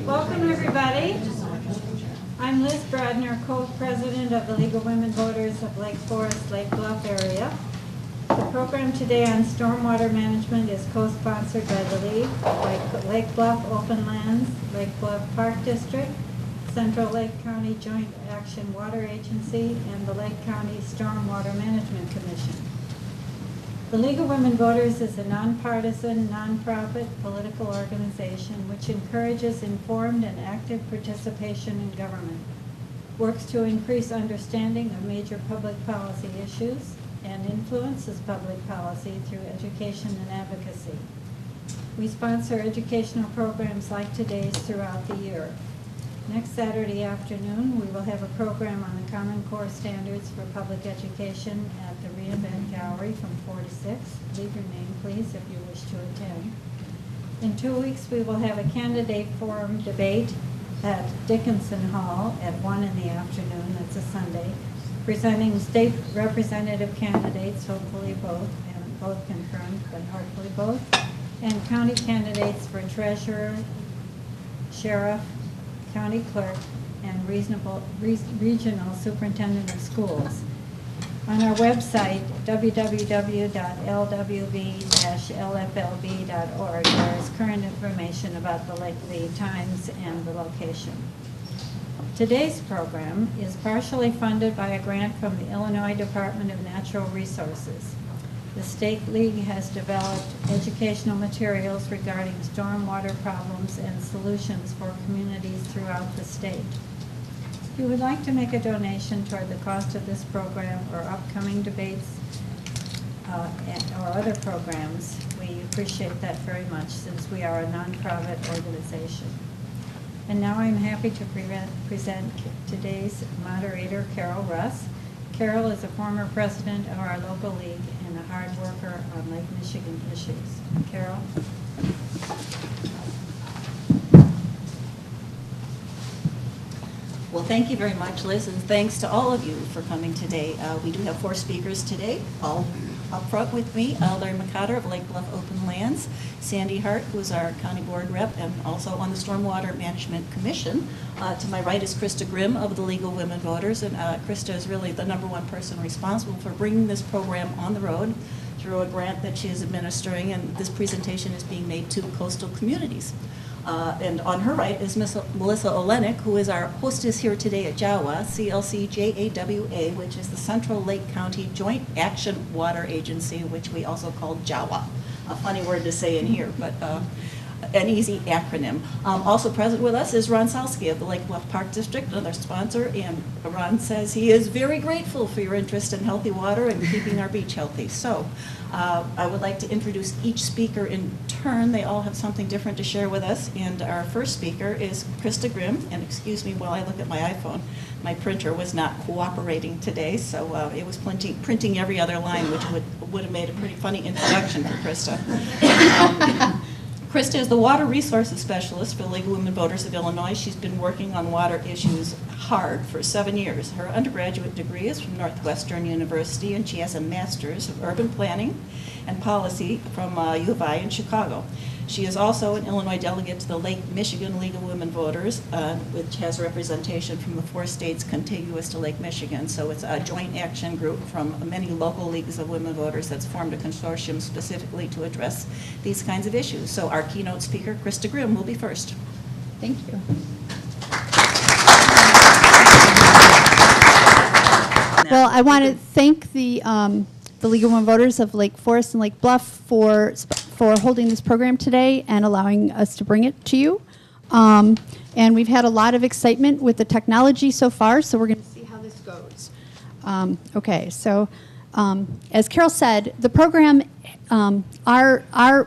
Welcome, everybody. I'm Liz Bradner, co-president of the League of Women Voters of Lake Forest, Lake Bluff area. The program today on stormwater management is co-sponsored by the League, by Lake Bluff Open Lands, Lake Bluff Park District, Central Lake County Joint Action Water Agency, and the Lake County Stormwater Management Commission. The League of Women Voters is a nonpartisan, nonprofit political organization which encourages informed and active participation in government, works to increase understanding of major public policy issues, and influences public policy through education and advocacy. We sponsor educational programs like today's throughout the year. Next Saturday afternoon, we will have a program on the Common Core Standards for Public Education at the reInvent Gallery from 4 to 6. Leave your name, please, if you wish to attend. In 2 weeks, we will have a candidate forum debate at Dickinson Hall at 1 in the afternoon. That's a Sunday, presenting state representative candidates, hopefully both, and both confirmed, but hopefully both, and county candidates for treasurer, sheriff, county clerk, and regional superintendent of schools. On our website, www.lwv-lflb.org, there is current information about the times and the location. Today's program is partially funded by a grant from the Illinois Department of Natural Resources. The State League has developed educational materials regarding stormwater problems and solutions for communities throughout the state. If you would like to make a donation toward the cost of this program or upcoming debates or other programs, we appreciate that very much since we are a nonprofit organization. And now I'm happy to present today's moderator, Carol Russ. Carol is a former president of our local league and a hard worker on Lake Michigan issues. Carol? Well, thank you very much, Liz, and thanks to all of you for coming today. We do have 4 speakers today, all up front with me. Larry McCotter of Lake Bluff Open Lands, Sandy Hart, who is our county board rep and also on the Stormwater Management Commission. To my right is Krista Grimm of the League of Women Voters, and Krista is really the #1 person responsible for bringing this program on the road through a grant that she is administering, and this presentation is being made to coastal communities. And on her right is Miss Melissa Olenick, who is our hostess here today at JAWA, CLCJAWA, which is the Central Lake County Joint Action Water Agency, which we also call JAWA. A funny word to say in here, but an easy acronym. Also present with us is Ron Soucie of the Lake Bluff Park District, another sponsor, and Ron says he is very grateful for your interest in healthy water and keeping our beach healthy. So I would like to introduce each speaker in turn. They all have something different to share with us, and our first speaker is Krista Grimm, and excuse me while I look at my iPhone. My printer was not cooperating today, so it was printing every other line, which would have made a pretty funny introduction for Krista. Krista is the Water Resources Specialist for the League of Women Voters of Illinois. She's been working on water issues hard for 7 years. Her undergraduate degree is from Northwestern University, and she has a Master's of Urban Planning and Policy from U of I in Chicago. She is also an Illinois delegate to the Lake Michigan League of Women Voters, which has representation from the 4 states contiguous to Lake Michigan. So it's a joint action group from many local leagues of women voters that's formed a consortium specifically to address these kinds of issues. So our keynote speaker, Krista Grimm, will be first. Thank you. Well, I want to thank the League of Women Voters of Lake Forest and Lake Bluff for holding this program today and allowing us to bring it to you. And we've had a lot of excitement with the technology so far, so we're going to see how this goes. Okay, so as Carol said, the program,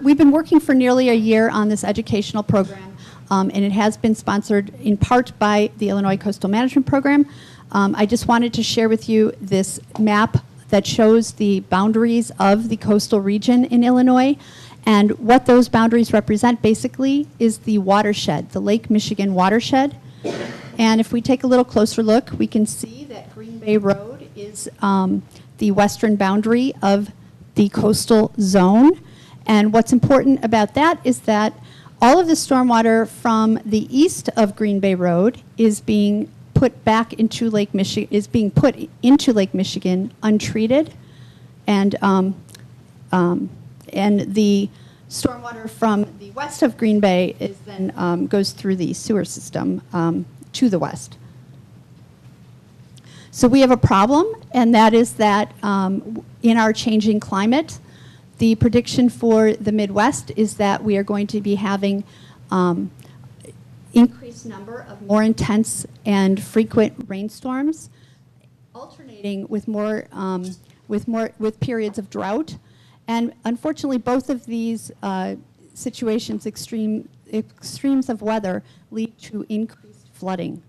we've been working for nearly a year on this educational program, and it has been sponsored in part by the Illinois Coastal Management Program. I just wanted to share with you this map that shows the boundaries of the coastal region in Illinois. And what those boundaries represent basically is the watershed, the Lake Michigan watershed. And if we take a little closer look, we can see that Green Bay Road is the western boundary of the coastal zone. And what's important about that is that all of the stormwater from the east of Green Bay Road is being put back into Lake Michigan, untreated, and the stormwater from the west of Green Bay is then goes through the sewer system to the west. So we have a problem, and that is that in our changing climate, the prediction for the Midwest is that we are going to be having increased number of more intense and frequent rainstorms, alternating with with periods of drought. And unfortunately, both of these situations, extremes of weather, lead to increased flooding.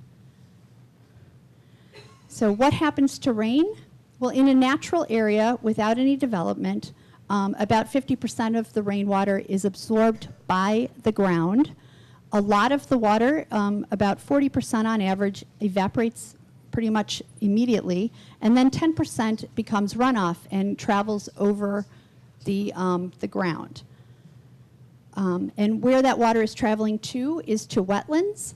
So what happens to rain? Well, in a natural area without any development, about 50% of the rainwater is absorbed by the ground. A lot of the water, about 40% on average, evaporates pretty much immediately, and then 10% becomes runoff and travels over the ground. And where that water is traveling to is to wetlands.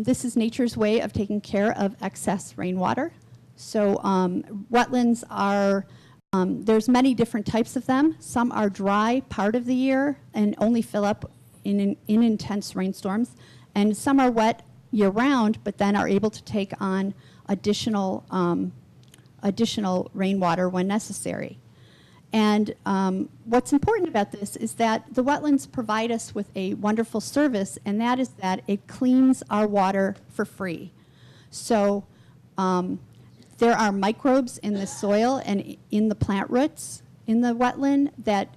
This is nature's way of taking care of excess rainwater. So wetlands are, there's many different types of them. Some are dry part of the year and only fill up in intense rainstorms. And some are wet year-round, but then are able to take on additional rainwater when necessary. And what's important about this is that the wetlands provide us with a wonderful service, and that is that it cleans our water for free. So there are microbes in the soil and in the plant roots in the wetland that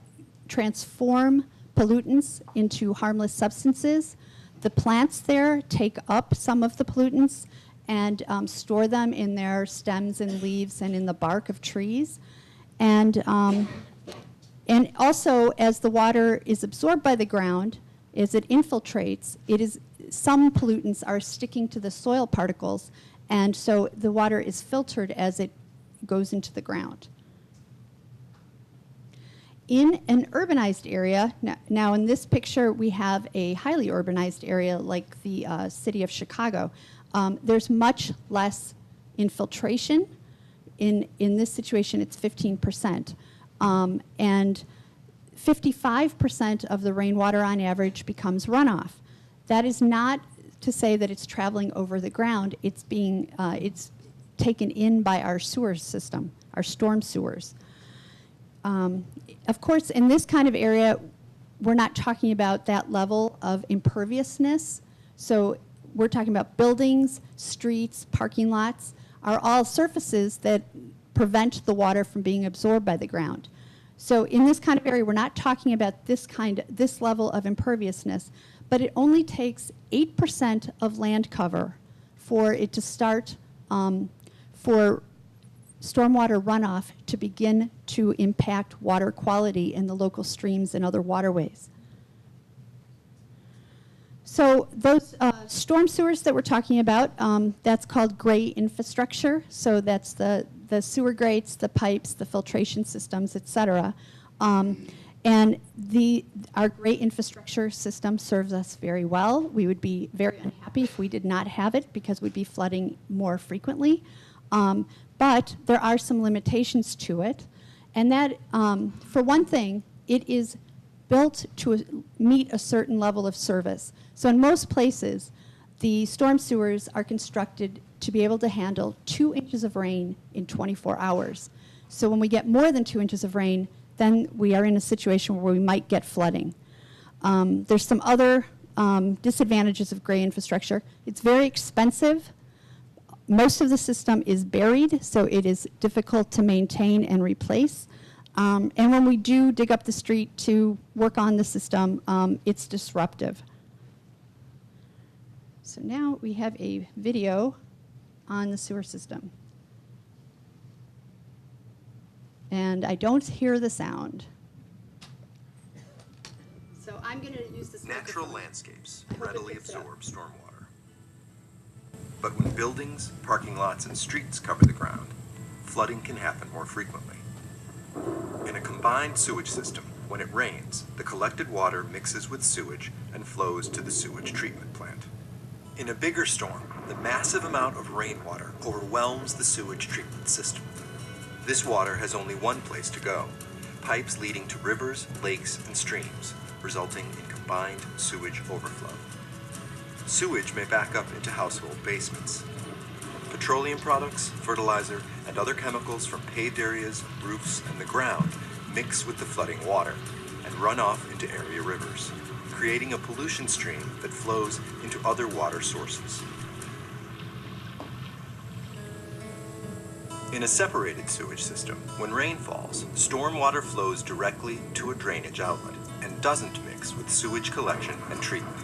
transform pollutants into harmless substances. The plants there take up some of the pollutants and store them in their stems and leaves and in the bark of trees. And also, as the water is absorbed by the ground, as it infiltrates, some pollutants are sticking to the soil particles, and so the water is filtered as it goes into the ground. In an urbanized area, now in this picture we have a highly urbanized area like the city of Chicago. There's much less infiltration. In this situation, it's 15%. And 55% of the rainwater on average becomes runoff. That is not to say that it's traveling over the ground. It's taken in by our sewer system, our storm sewers. Of course, in this kind of area, we're not talking about that level of imperviousness. So we're talking about buildings, streets, parking lots, are all surfaces that prevent the water from being absorbed by the ground. So in this kind of area, we're not talking about this level of imperviousness, but it only takes 8% of land cover for it to start, for stormwater runoff to begin to impact water quality in the local streams and other waterways. So those storm sewers that we're talking about, that's called gray infrastructure. So that's the sewer grates, the pipes, the filtration systems, et cetera. And our gray infrastructure system serves us very well. We would be very unhappy if we did not have it because we'd be flooding more frequently. But there are some limitations to it. And that, for one thing, it is built to meet a certain level of service. So in most places, the storm sewers are constructed to be able to handle 2 inches of rain in 24 hours. So when we get more than 2 inches of rain, then we are in a situation where we might get flooding. There's some other disadvantages of gray infrastructure. It's very expensive. Most of the system is buried, so it is difficult to maintain and replace. And when we do dig up the street to work on the system, it's disruptive. So now we have a video on the sewer system. And I don't hear the sound. So I'm going to use this. Natural landscapes readily absorb stormwater. But when buildings, parking lots, and streets cover the ground, flooding can happen more frequently. In a combined sewage system, When it rains, the collected water mixes with sewage and flows to the sewage treatment plant. In a bigger storm, the massive amount of rainwater overwhelms the sewage treatment system. This water has only one place to go: pipes leading to rivers, lakes, and streams, resulting in combined sewage overflow. Sewage may back up into household basements. Petroleum products, fertilizer, and other chemicals from paved areas, roofs, and the ground mix with the flooding water and run off into area rivers, creating a pollution stream that flows into other water sources. In a separated sewage system, when rain falls, stormwater flows directly to a drainage outlet and doesn't mix with sewage collection and treatment.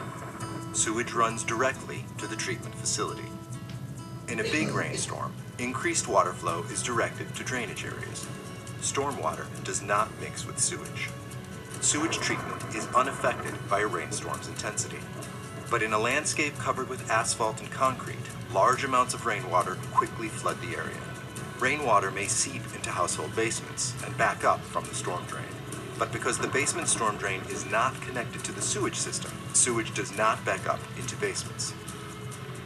Sewage runs directly to the treatment facility. In a big rainstorm, increased water flow is directed to drainage areas. Stormwater does not mix with sewage. Sewage treatment is unaffected by a rainstorm's intensity. But in a landscape covered with asphalt and concrete, large amounts of rainwater quickly flood the area. Rainwater may seep into household basements and back up from the storm drain. But because the basement storm drain is not connected to the sewage system, sewage does not back up into basements.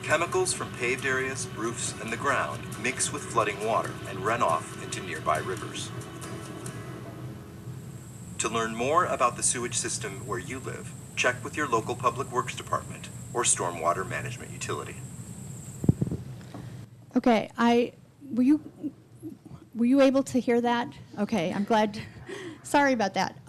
Chemicals from paved areas, roofs, and the ground mix with flooding water and run off into nearby rivers. To learn more about the sewage system where you live, check with your local public works department or stormwater management utility. Okay, were you able to hear that? Okay, I'm glad. Sorry about that.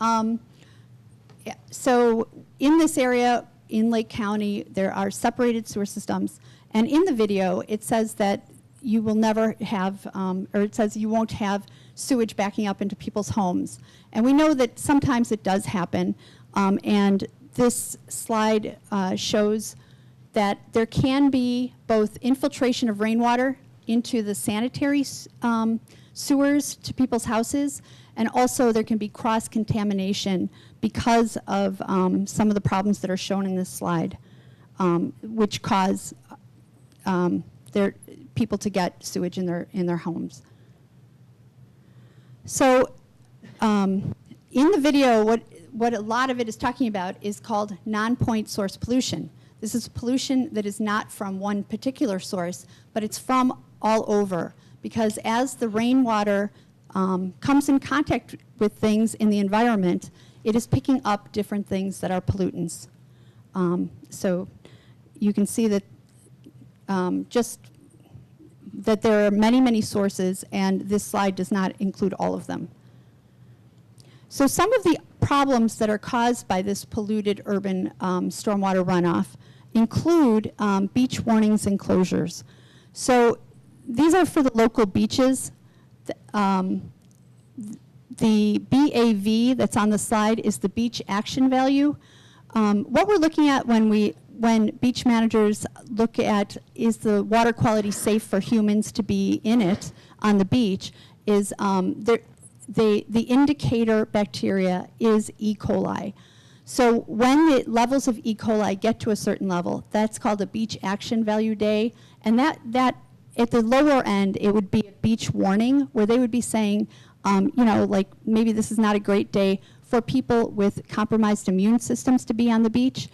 Yeah, so in this area, in Lake County, there are separated sewer systems, and in the video, it says that you will never have, or it says you won't have sewage backing up into people's homes. And we know that sometimes it does happen, and this slide shows that there can be both infiltration of rainwater into the sanitary sewers to people's houses, and also there can be cross-contamination because of some of the problems that are shown in this slide, which cause people to get sewage in their homes. So in the video, what a lot of it is talking about is called non-point source pollution. This is pollution that is not from one particular source, but it's from all over, because as the rainwater comes in contact with things in the environment, it is picking up different things that are pollutants. So you can see that just that there are many, many sources, and this slide does not include all of them. So some of the problems that are caused by this polluted urban stormwater runoff include beach warnings and closures. So these are for the local beaches. The BAV that's on the slide is the beach action value. What we're looking at when beach managers look at is the water quality safe for humans to be in it on the beach is the indicator bacteria is E. coli. So when the levels of E. coli get to a certain level, that's called a beach action value day, and that at the lower end, it would be a beach warning where they would be saying, you know, like maybe this is not a great day for people with compromised immune systems to be on the beach.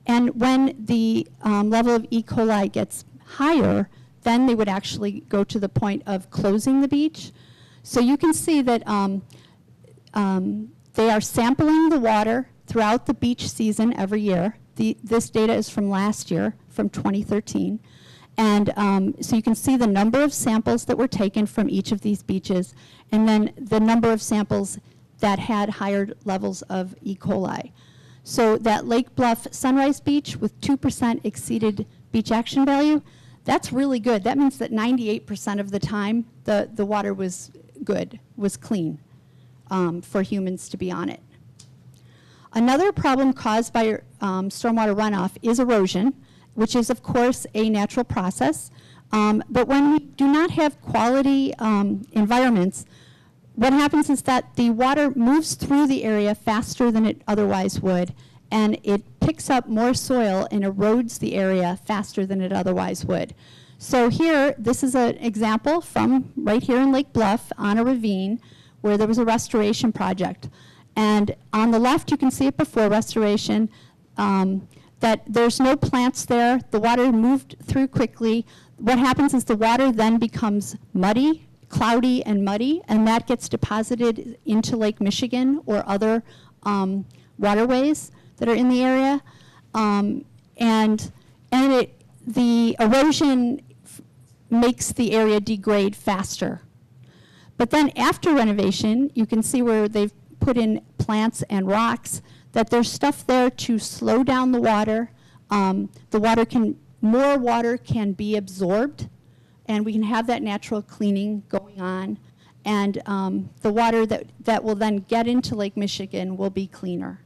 And when the level of E. coli gets higher, then they would actually go to the point of closing the beach. So you can see that they are sampling the water throughout the beach season every year. This data is from last year, from 2013. And so you can see the number of samples that were taken from each of these beaches, and then the number of samples that had higher levels of E. coli. So that Lake Bluff Sunrise Beach with 2% exceeded beach action value, that's really good. That means that 98% of the time the water was good, was clean for humans to be on it. Another problem caused by stormwater runoff is erosion, which is, of course, a natural process. But when we do not have quality environments, what happens is that the water moves through the area faster than it otherwise would, and it picks up more soil and erodes the area faster than it otherwise would. So here, this is an example from right here in Lake Bluff on a ravine where there was a restoration project. And on the left, you can see it before restoration, that there's no plants there. The water moved through quickly. What happens is the water then becomes muddy, cloudy and muddy, and that gets deposited into Lake Michigan or other waterways that are in the area. The erosion makes the area degrade faster. But then after renovation, you can see where they've put in plants and rocks, that there's stuff there to slow down the water. More water can be absorbed, and we can have that natural cleaning going on. And the water that will then get into Lake Michigan will be cleaner.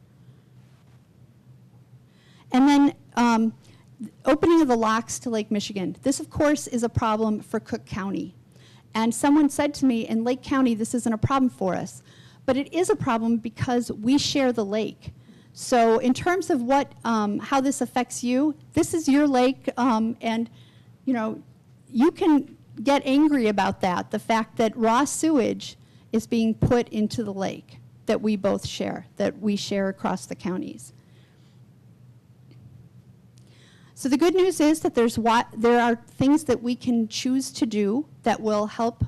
And then opening of the locks to Lake Michigan. This, of course, is a problem for Cook County. And someone said to me, in Lake County, this isn't a problem for us. But it is a problem because we share the lake. So in terms of how this affects you, this is your lake, and you can get angry about that, the fact that raw sewage is being put into the lake that we both share, that we share across the counties. So the good news is that there are things that we can choose to do that will help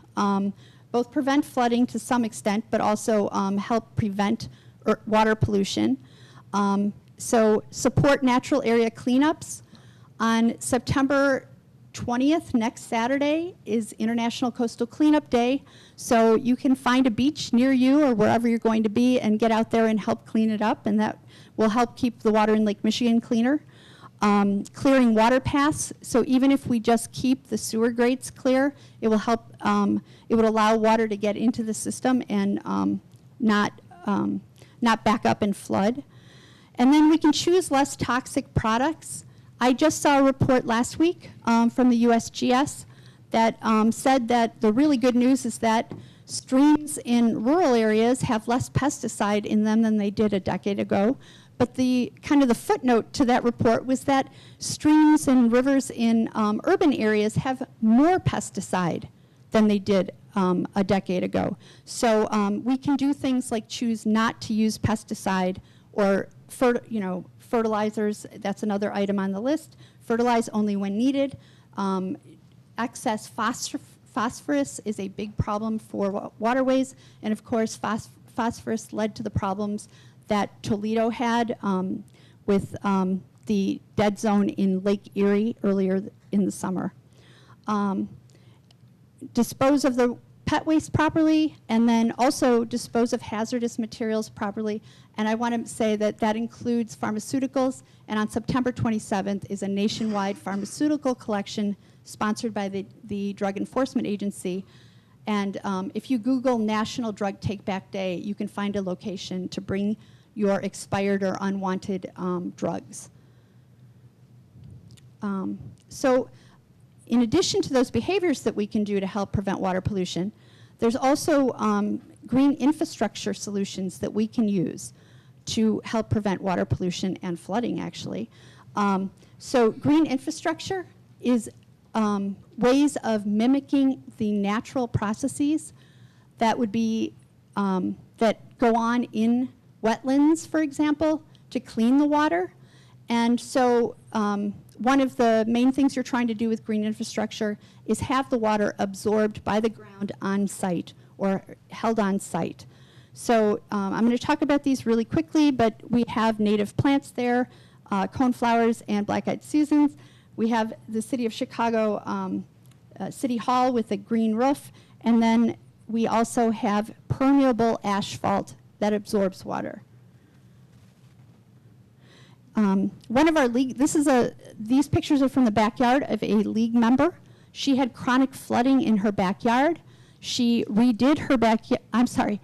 both prevent flooding to some extent, but also help prevent water pollution. So support natural area cleanups. On September 20th, next Saturday, is International Coastal Cleanup Day. So you can find a beach near you or wherever you're going to be and get out there and help clean it up, and that will help keep the water in Lake Michigan cleaner. Clearing water paths, so even if we just keep the sewer grates clear, it will help, it would allow water to get into the system and not back up and flood. And then we can choose less toxic products. I just saw a report last week from the USGS that said that the really good news is that streams in rural areas have less pesticide in them than they did a decade ago. But the footnote to that report was that streams and rivers in urban areas have more pesticide than they did a decade ago. So we can do things like choose not to use pesticide or fertilizers. That's another item on the list. Fertilize only when needed. Excess phosphorus is a big problem for waterways, and of course phosphorus led to the problems that Toledo had with the dead zone in Lake Erie earlier in the summer. Dispose of the pet waste properly, and then also dispose of hazardous materials properly. And I want to say that that includes pharmaceuticals, and on September 27th is a nationwide pharmaceutical collection sponsored by the Drug Enforcement Agency. And if you Google National Drug Take Back Day, you can find a location to bring your expired or unwanted drugs. So in addition to those behaviors that we can do to help prevent water pollution, there's also green infrastructure solutions that we can use to help prevent water pollution and flooding, actually. So green infrastructure is ways of mimicking the natural processes that would be, that go on in wetlands, for example, to clean the water. And so one of the main things you're trying to do with green infrastructure is have the water absorbed by the ground on site or held on site. So I'm going to talk about these really quickly, but we have native plants there, coneflowers and black-eyed Susans. We have the City of Chicago City Hall with a green roof, and then we also have permeable asphalt that absorbs water. One of our league, these pictures are from the backyard of a league member. She had chronic flooding in her backyard. She redid her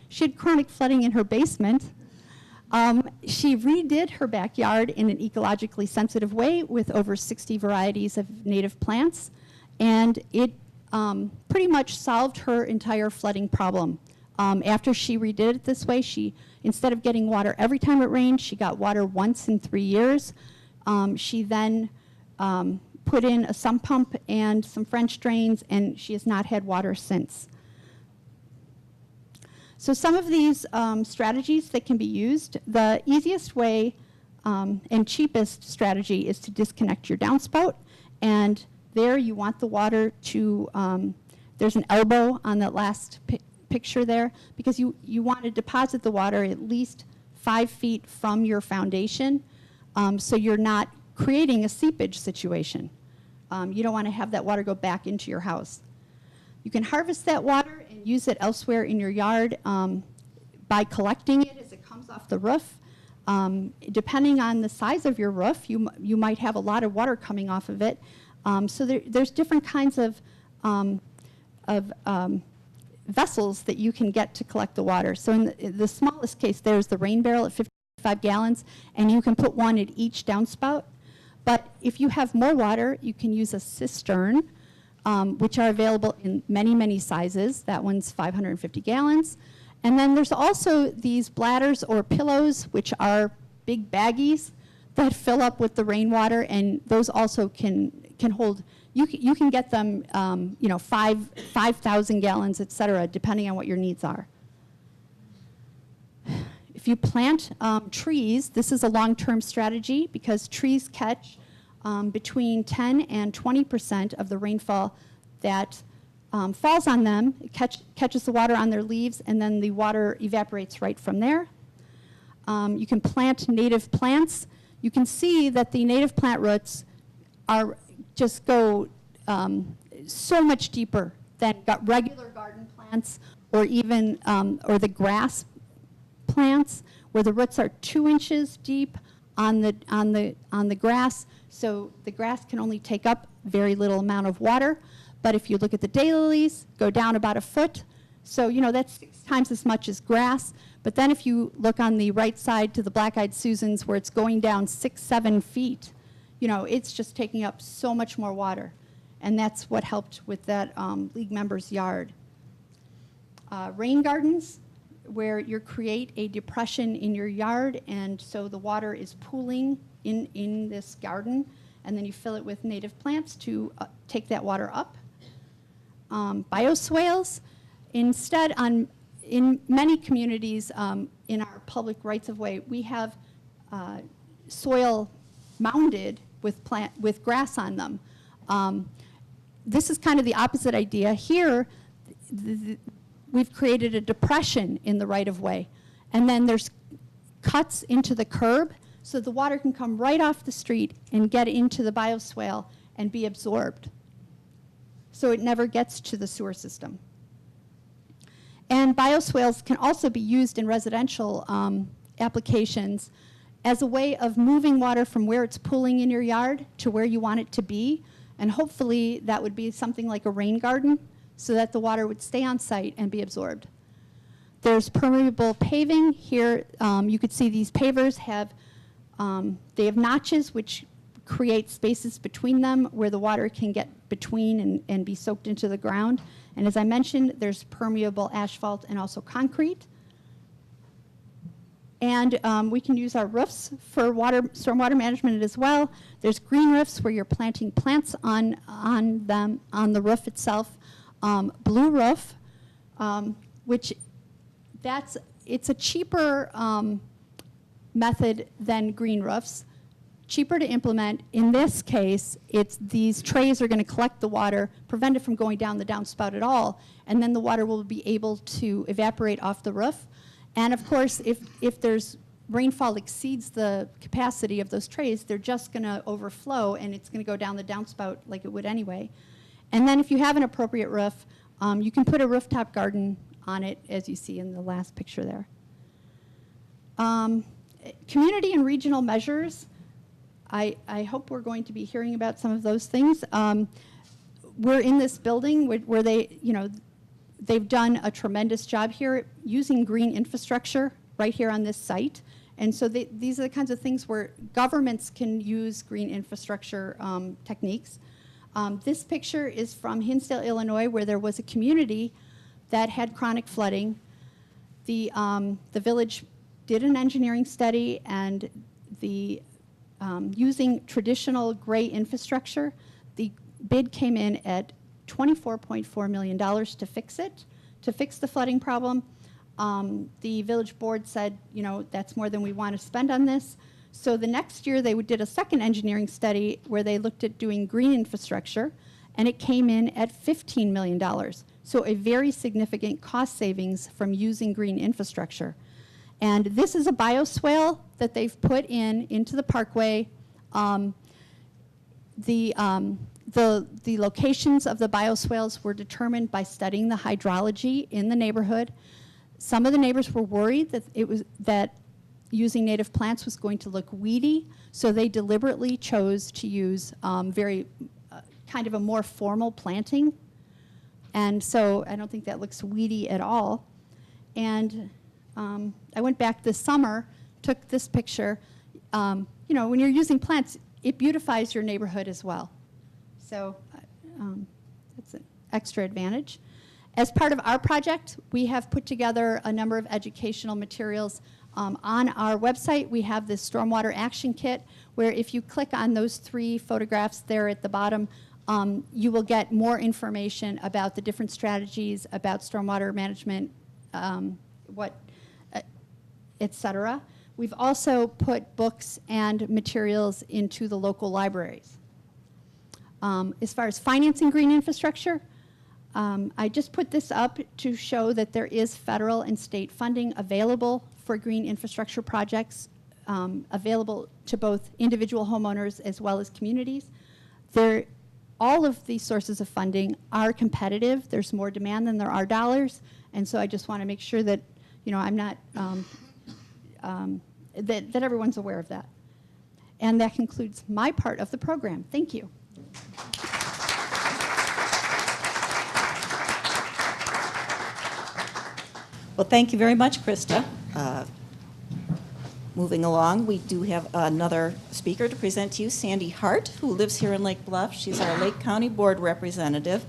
she had chronic flooding in her basement. She redid her backyard in an ecologically sensitive way with over 60 varieties of native plants, and it pretty much solved her entire flooding problem. After she redid it this way, instead of getting water every time it rained, she got water once in 3 years. She then put in a sump pump and some French drains, and she has not had water since. So some of these strategies that can be used, the easiest way and cheapest strategy is to disconnect your downspout. And there you want the water to, there's an elbow on that last picture there, because you want to deposit the water at least 5 feet from your foundation, so you're not creating a seepage situation. You don't want to have that water go back into your house. You can harvest that water and use it elsewhere in your yard by collecting it as it comes off the roof. Depending on the size of your roof, you might have a lot of water coming off of it. So there's different kinds of vessels that you can get to collect the water. So in the smallest case, there's the rain barrel at 55 gallons, and you can put one at each downspout. But if you have more water, you can use a cistern, which are available in many, many sizes. That one's 550 gallons. And then there's also these bladders or pillows, which are big baggies that fill up with the rainwater, and those also can hold, you can get them, 5,000 gallons, et cetera, depending on what your needs are. If you plant trees, this is a long-term strategy because trees catch between 10 and 20% of the rainfall that falls on them. It catches the water on their leaves, and then the water evaporates right from there. You can plant native plants. You can see that the native plant roots just go so much deeper than regular garden plants, or even or the grass plants, where the roots are 2 inches deep on the grass. So the grass can only take up very little amount of water. But if you look at the daylilies, go down about 1 foot. So, that's 6 times as much as grass. But then if you look on the right side to the black-eyed Susans, where it's going down 6, 7 feet, it's just taking up so much more water. And that's what helped with that league member's yard. Rain gardens, where you create a depression in your yard, and so the water is pooling in this garden, and then you fill it with native plants to take that water up. Bioswales, instead, in many communities in our public rights-of-way, we have soil mounded with grass on them. This is kind of the opposite idea. Here, we've created a depression in the right-of-way, and then there's cuts into the curb, so the water can come right off the street and get into the bioswale and be absorbed. So it never gets to the sewer system. And bioswales can also be used in residential applications as a way of moving water from where it's pooling in your yard to where you want it to be. And hopefully that would be something like a rain garden, so that the water would stay on site and be absorbed. There's permeable paving. Here you could see these pavers have notches which create spaces between them where the water can get between and be soaked into the ground. And as I mentioned, there's permeable asphalt and also concrete. And we can use our roofs for stormwater management as well. There's green roofs where you're planting plants on the roof itself. Blue roof, which it's a cheaper method than green roofs. Cheaper to implement. In this case, these trays are going to collect the water, prevent it from going down the downspout at all, and then the water will be able to evaporate off the roof. And of course, if there's rainfall exceeds the capacity of those trays, they're just going to overflow, and it's going to go down the downspout like it would anyway. And then if you have an appropriate roof, you can put a rooftop garden on it, as you see in the last picture there. Community and regional measures. I hope we're going to be hearing about some of those things. We're in this building where they've done a tremendous job here using green infrastructure right here on this site. And so these are the kinds of things where governments can use green infrastructure techniques. This picture is from Hinsdale, Illinois, where there was a community that had chronic flooding. The village did an engineering study, and using traditional gray infrastructure, the bid came in at $24.4 million to fix it, to fix the flooding problem. The village board said, you know, that's more than we want to spend on this. So the next year, they did a second engineering study where they looked at doing green infrastructure, and it came in at $15 million. So a very significant cost savings from using green infrastructure. And this is a bioswale that they've put into the parkway. The locations of the bioswales were determined by studying the hydrology in the neighborhood. Some of the neighbors were worried that using native plants was going to look weedy, so they deliberately chose to use kind of a more formal planting. And so I don't think that looks weedy at all. And I went back this summer, took this picture. You know, when you're using plants, it beautifies your neighborhood as well. So that's an extra advantage. As part of our project, we have put together a number of educational materials. On our website, we have this Stormwater Action Kit, where if you click on those 3 photographs there at the bottom, you will get more information about the different strategies, about stormwater management, et cetera. We've also put books and materials into the local libraries. As far as financing green infrastructure, I just put this up to show that there is federal and state funding available for green infrastructure projects, available to both individual homeowners as well as communities. All of these sources of funding are competitive. There's more demand than there are dollars, and so I just want to make sure that, you know, I'm not that everyone's aware of that. And that concludes my part of the program. Thank you. Well, thank you very much, Krista. Moving along, we do have another speaker to present to you, Sandy Hart, who lives here in Lake Bluff. She's our Lake County Board representative,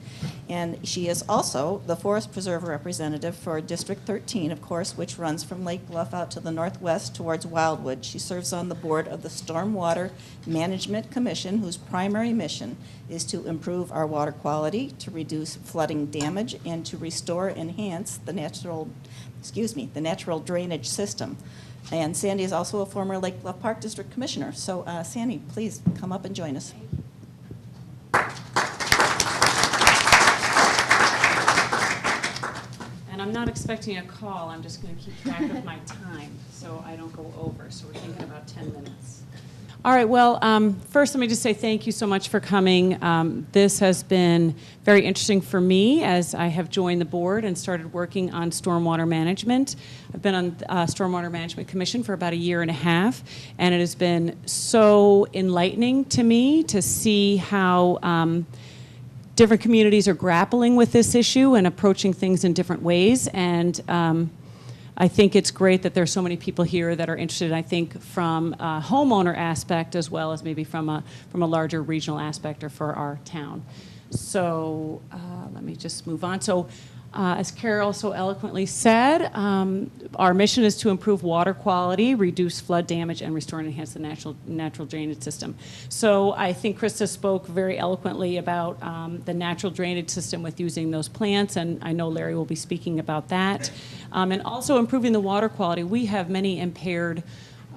and she is also the Forest Preserve representative for District 13, of course, which runs from Lake Bluff out to the northwest towards Wildwood. She serves on the board of the Stormwater Management Commission, whose primary mission is to improve our water quality, to reduce flooding damage, and to restore and enhance the natural drainage system. And Sandy is also a former Lake Bluff Park District Commissioner. So Sandy, please come up and join us. And I'm not expecting a call. I'm just going to keep track of my time so I don't go over. So we're thinking about 10 minutes. All right, well, first let me just say thank you so much for coming. This has been very interesting for me as I have joined the board and started working on stormwater management. I've been on Stormwater Management Commission for about 1.5 years, and it has been so enlightening to me to see how different communities are grappling with this issue and approaching things in different ways. And I think it's great that there's so many people here that are interested, I think, from a homeowner aspect as well as maybe from a larger regional aspect or for our town. So let me just move on. So as Carol so eloquently said, our mission is to improve water quality, reduce flood damage, and restore and enhance the natural drainage system. So I think Krista spoke very eloquently about the natural drainage system with using those plants, and I know Larry will be speaking about that. And also improving the water quality. We have many impaired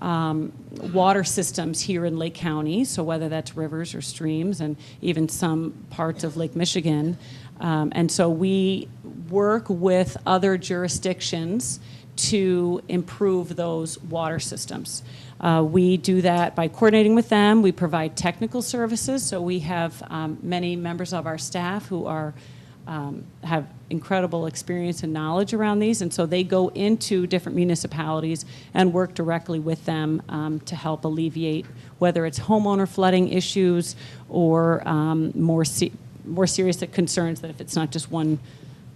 water systems here in Lake County, so whether that's rivers or streams and even some parts of Lake Michigan. And so we work with other jurisdictions to improve those water systems. We do that by coordinating with them. We provide technical services, so we have many members of our staff who are have incredible experience and knowledge around these, and so they go into different municipalities and work directly with them to help alleviate whether it's homeowner flooding issues or more serious concerns that if it's not just one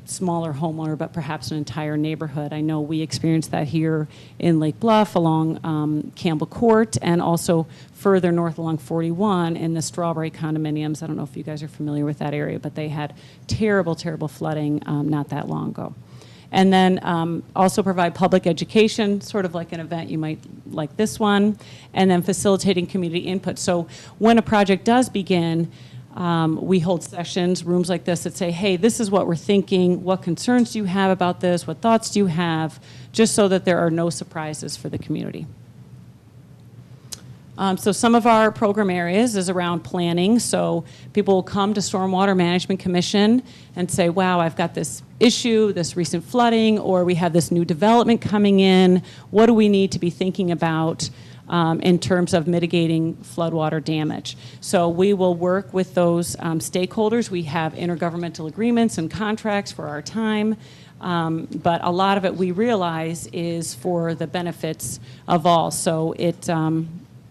smaller homeowner, but perhaps an entire neighborhood. I know we experienced that here in Lake Bluff along Campbell Court and also further north along 41 in the Strawberry condominiums. I don't know if you guys are familiar with that area, but they had terrible, terrible flooding not that long ago. And then also provide public education, sort of like an event you might like this one, and then facilitating community input. So when a project does begin, We hold sessions, rooms like this that say, hey, this is what we're thinking. What concerns do you have about this? What thoughts do you have? Just so that there are no surprises for the community. So some of our program areas is around planning. So people will come to Stormwater Management Commission and say, wow, I've got this issue, this recent flooding, or we have this new development coming in. What do we need to be thinking about in terms of mitigating floodwater damage? So we will work with those stakeholders. We have intergovernmental agreements and contracts for our time. But a lot of it we realize is for the benefits of all. So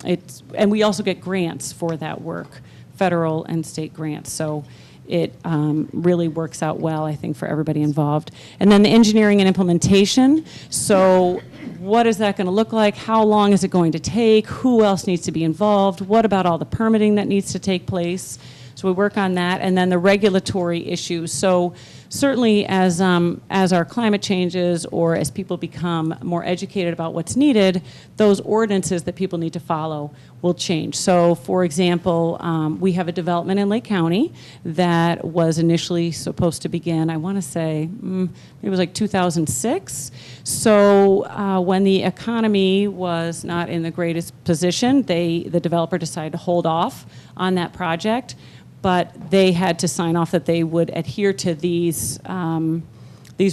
and we also get grants for that work, federal and state grants. So it really works out well, I think, for everybody involved. And then the engineering and implementation. So what is that going to look like? How long is it going to take? Who else needs to be involved? What about all the permitting that needs to take place? So we work on that. And then the regulatory issues. So certainly as our climate changes or as people become more educated about what's needed, those ordinances that people need to follow will change. So for example, we have a development in Lake County that was initially supposed to begin, I want to say, it was like 2006. So when the economy was not in the greatest position, the developer decided to hold off on that project. But they had to sign off that they would adhere to these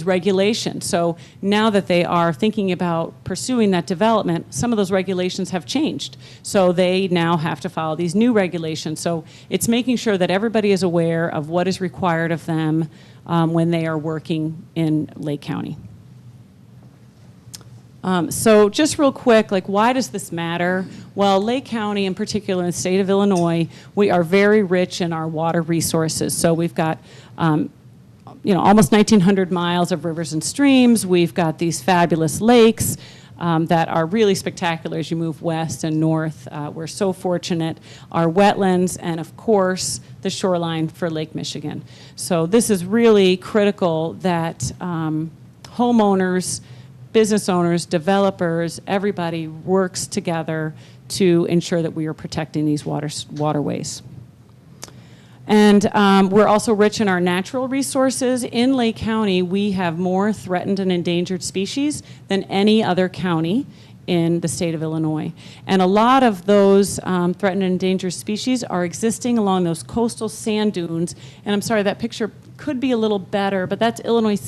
regulations. So now that they are thinking about pursuing that development, some of those regulations have changed. So they now have to follow these new regulations. So it's making sure that everybody is aware of what is required of them when they are working in Lake County. So just real quick, like, why does this matter? Well, Lake County, in particular in the state of Illinois, we are very rich in our water resources. So we've got, almost 1,900 miles of rivers and streams. We've got these fabulous lakes that are really spectacular as you move west and north. We're so fortunate. Our wetlands, and of course, the shoreline for Lake Michigan. So this is really critical that homeowners, business owners, developers, everybody works together to ensure that we are protecting these waterways. And we're also rich in our natural resources. In Lake County, we have more threatened and endangered species than any other county in the state of Illinois. And a lot of those threatened and endangered species are existing along those coastal sand dunes. And I'm sorry, that picture could be a little better, but that's Illinois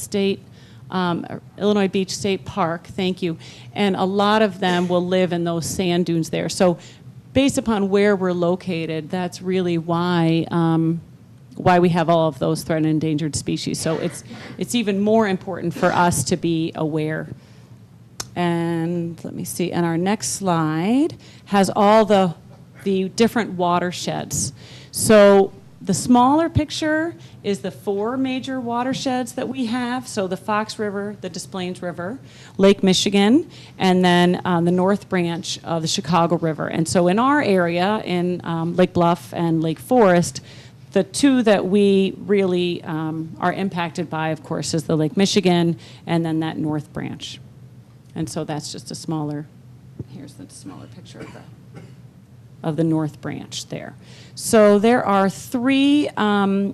Beach State Park, thank you. And a lot of them will live in those sand dunes there. So based upon where we're located, that's really why we have all of those threatened and endangered species. So it's even more important for us to be aware. And let me see, and our next slide has all the different watersheds. So the smaller picture is the 4 major watersheds that we have. So the Fox River, the Des Plaines River, Lake Michigan, and then the North Branch of the Chicago River. And so in our area, in Lake Bluff and Lake Forest, the 2 that we really are impacted by, of course, is the Lake Michigan and then that North Branch. And so that's just a smaller, here's the smaller picture of the North Branch there. So there are 3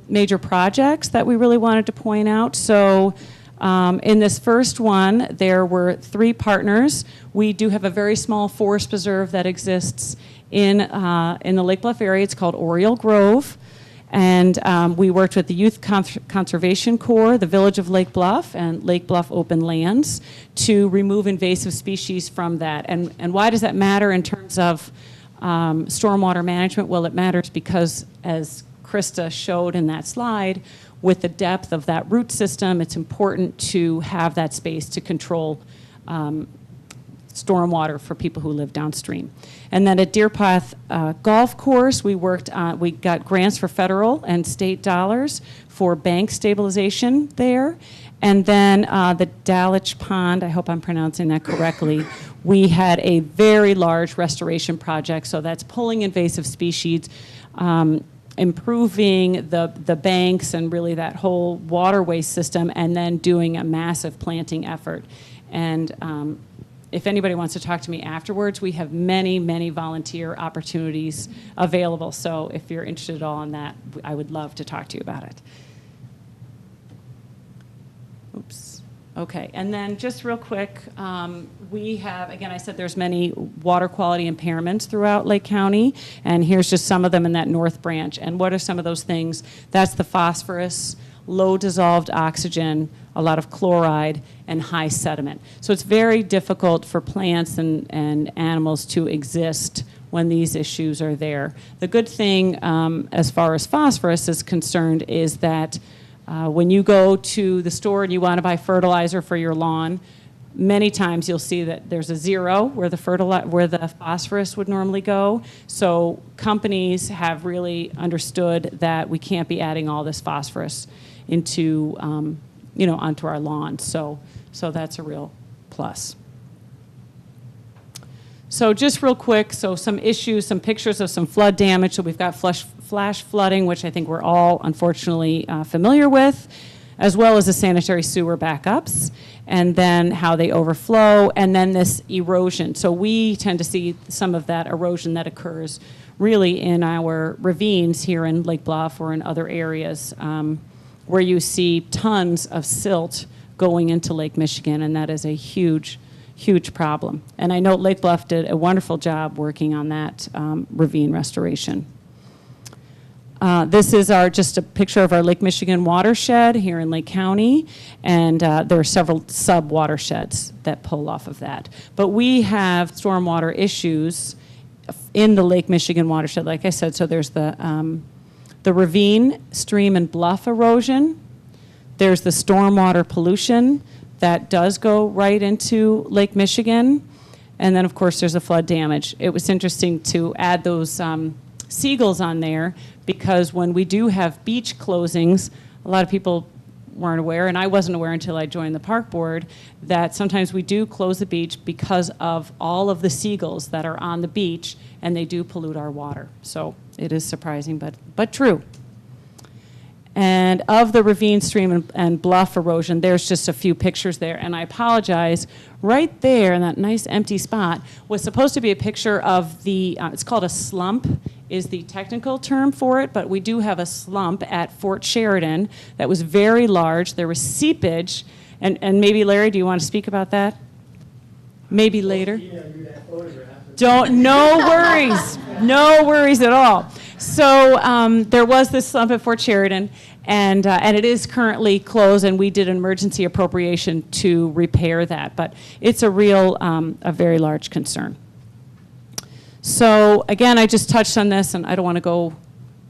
major projects that we really wanted to point out. So in this first one, there were 3 partners. We do have a very small forest preserve that exists in the Lake Bluff area. It's called Oriole Grove. And we worked with the Youth Conservation Corps, the Village of Lake Bluff, and Lake Bluff Open Lands to remove invasive species from that. And why does that matter in terms of stormwater management? Well, it matters because, as Krista showed in that slide, with the depth of that root system, it's important to have that space to control stormwater for people who live downstream. And then at Deer Path Golf Course, we got grants for federal and state dollars for bank stabilization there. And then the Dalitch Pond, I hope I'm pronouncing that correctly, we had a very large restoration project. So that's pulling invasive species, improving the banks and really that whole waterway system, and then doing a massive planting effort. And if anybody wants to talk to me afterwards, we have many, many volunteer opportunities available. So if you're interested at all in that, I would love to talk to you about it. Oops. Okay, and then just real quick, we have, again, I said there's many water quality impairments throughout Lake County, and here's just some of them in that north branch. And what are some of those things? That's the phosphorus, low dissolved oxygen, a lot of chloride, and high sediment. So it's very difficult for plants and animals to exist when these issues are there. The good thing as far as phosphorus is concerned is that when you go to the store and you want to buy fertilizer for your lawn, many times you'll see that there's a 0 where the phosphorus would normally go. So companies have really understood that we can't be adding all this phosphorus into, onto our lawn. So that's a real plus. So just real quick, so some issues, some pictures of some flood damage. So we've got flash flooding, which I think we're all unfortunately familiar with, as well as the sanitary sewer backups, and then how they overflow, and then this erosion. So we tend to see some of that erosion that occurs really in our ravines here in Lake Bluff or in other areas where you see tons of silt going into Lake Michigan, and that is a huge problem. And I know Lake Bluff did a wonderful job working on that ravine restoration. This is just a picture of our Lake Michigan watershed here in Lake County, and there are several sub-watersheds that pull off of that. But we have stormwater issues in the Lake Michigan watershed, like I said. So there's the ravine, stream, and bluff erosion. There's the stormwater pollution that does go right into Lake Michigan. And then, of course, there's the flood damage. It was interesting to add those seagulls on there because when we do have beach closings, a lot of people weren't aware, and I wasn't aware until I joined the park board, that sometimes we do close the beach because of all of the seagulls that are on the beach, and they do pollute our water. So it is surprising, but true. And of the ravine, stream, and bluff erosion, there's just a few pictures there. And I apologize, right there in that nice empty spot was supposed to be a picture of the, it's called a slump, is the technical term for it, but we do have a slump at Fort Sheridan that was very large. There was seepage, and maybe, Larry, do you want to speak about that? Maybe later? No worries at all. So there was this slump at Fort Sheridan, and it is currently closed, and we did an emergency appropriation to repair that. But it's a very large concern. So again, I just touched on this, and I don't want to go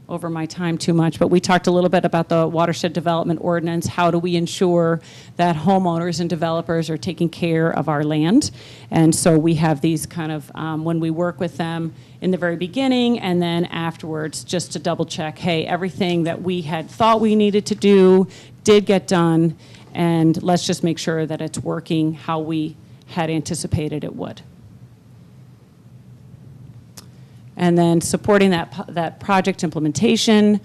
over my time too much, but we talked a little bit about the watershed development ordinance. How do we ensure that homeowners and developers are taking care of our land? And so we have these kind of, when we work with them in the very beginning and then afterwards, just to double check, hey, everything that we had thought we needed to do did get done, and let's just make sure that it's working how we had anticipated it would. And then supporting that project implementation.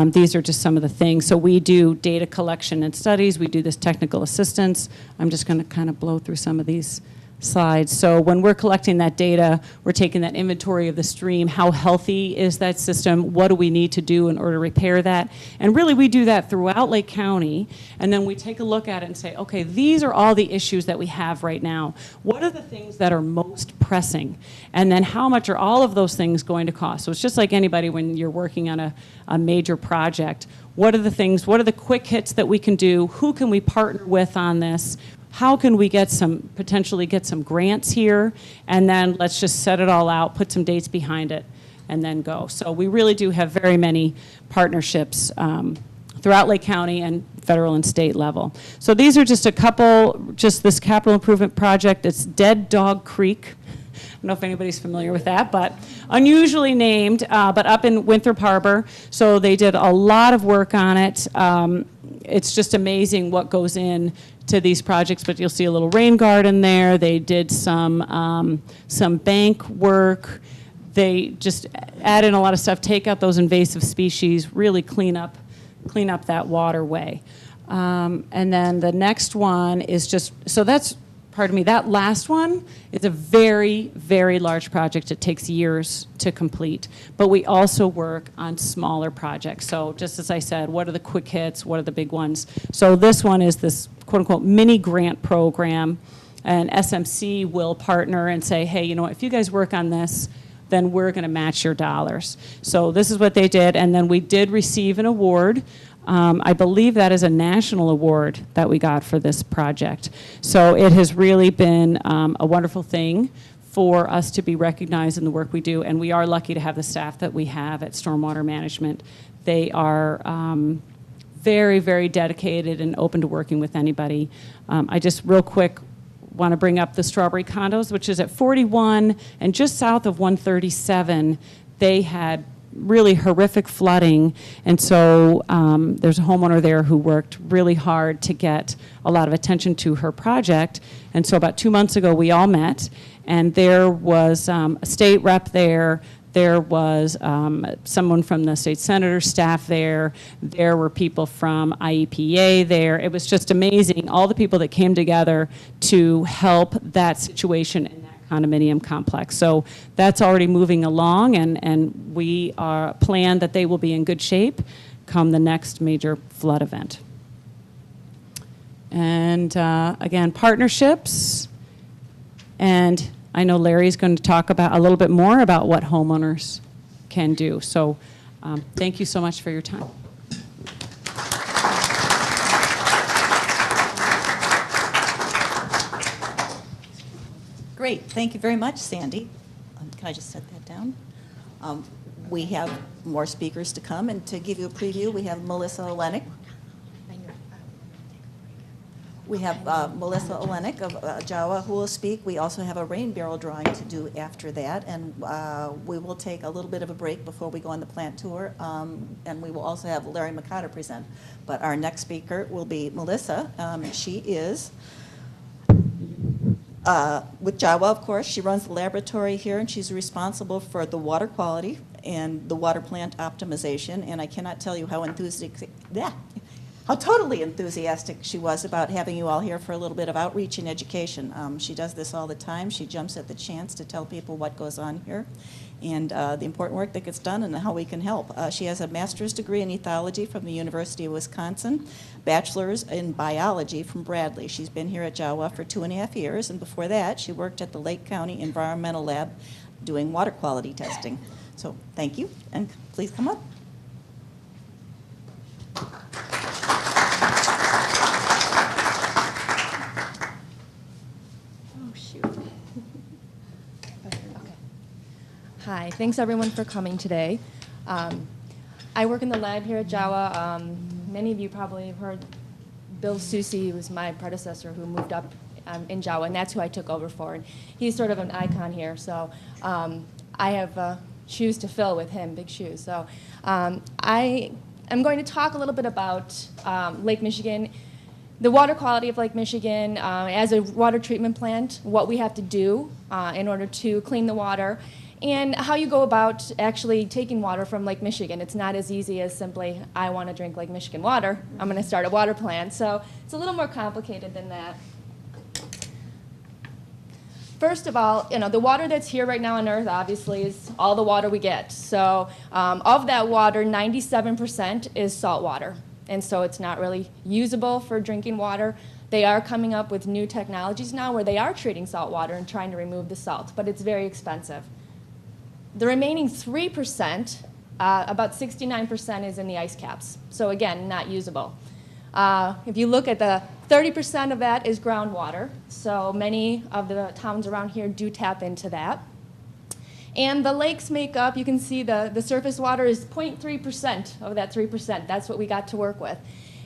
These are just some of the things. So we do data collection and studies. We do this technical assistance. I'm just going to kind of blow through some of these slides. So when we're collecting that data, we're taking that inventory of the stream. How healthy is that system? What do we need to do in order to repair that? And really, we do that throughout Lake County. And then we take a look at it and say, okay, these are all the issues that we have right now. What are the things that are most pressing? And then how much are all of those things going to cost? So it's just like anybody when you're working on a major project. What are the things, what are the quick hits that we can do? Who can we partner with on this? How can we potentially get some grants here? And then let's just set it all out, put some dates behind it, and then go. So we really do have very many partnerships throughout Lake County and federal and state level. So these are just a couple, just this capital improvement project. It's Dead Dog Creek. I don't know if anybody's familiar with that, but unusually named, but up in Winthrop Harbor. So they did a lot of work on it. It's just amazing what goes in to these projects, but you'll see a little rain garden there. They did some bank work. They just add in a lot of stuff, take out those invasive species, really clean up that waterway. And then the next one is just, so that's pardon me, that last one is a very, very large project. It takes years to complete. But we also work on smaller projects. So just as I said, what are the quick hits? What are the big ones? So this one is this quote-unquote mini grant program. And SMC will partner and say, hey, you know what, if you guys work on this, then we're going to match your dollars. So this is what they did. And then we did receive an award. I believe that is a national award that we got for this project. So it has really been a wonderful thing for us to be recognized in the work we do. And we are lucky to have the staff that we have at Stormwater Management. They are very, very dedicated and open to working with anybody. I just real quick want to bring up the Strawberry Condos, which is at 41 and just south of 137. They had really horrific flooding, and so there's a homeowner there who worked really hard to get a lot of attention to her project. And so about 2 months ago we all met, and there was a state rep there. There was someone from the state senator's staff there. There were people from IEPA there. It was just amazing, all the people that came together to help that situation in that condominium complex. So that's already moving along, and we are planned that they will be in good shape come the next major flood event. And again, partnerships, and I know Larry's going to talk about a little bit more about what homeowners can do. So thank you so much for your time. Great, thank you very much, Sandy. Can I just set that down? We have more speakers to come, and to give you a preview, we have Melissa Olenick. We have Melissa Olenick of Jawa who will speak. We also have a rain barrel drawing to do after that, and we will take a little bit of a break before we go on the plant tour, and we will also have Larry McCotter present. But our next speaker will be Melissa. She is with Jawa, of course. She runs the laboratory here, and she's responsible for the water quality and the water plant optimization, and I cannot tell you how totally enthusiastic she was about having you all here for a little bit of outreach and education. She does this all the time. She jumps at the chance to tell people what goes on here and the important work that gets done and how we can help. She has a master's degree in ethology from the University of Wisconsin, bachelor's in biology from Bradley. She's been here at Jawa for 2.5 years, and before that she worked at the Lake County Environmental Lab doing water quality testing. So thank you, and please come up. Hi, thanks everyone for coming today. I work in the lab here at Jawa. Many of you probably have heard Bill Soucie was my predecessor who moved up in Jawa, and that's who I took over for. And he's sort of an icon here, so I have shoes to fill with him, big shoes. So I am going to talk a little bit about Lake Michigan, the water quality of Lake Michigan as a water treatment plant, what we have to do in order to clean the water, and how you go about actually taking water from Lake Michigan. It's not as easy as simply, I want to drink Lake Michigan water, I'm going to start a water plant. So it's a little more complicated than that. First of all, the water that's here right now on Earth, obviously, is all the water we get. So of that water, 97% is salt water. And so it's not really usable for drinking water. They are coming up with new technologies now where they are treating salt water and trying to remove the salt, but it's very expensive. The remaining 3%, about 69% is in the ice caps. So again, not usable. If you look at the 30% of that is groundwater. So many of the towns around here do tap into that. And the lakes make up, you can see the surface water is 0.3% of that 3%. That's what we got to work with.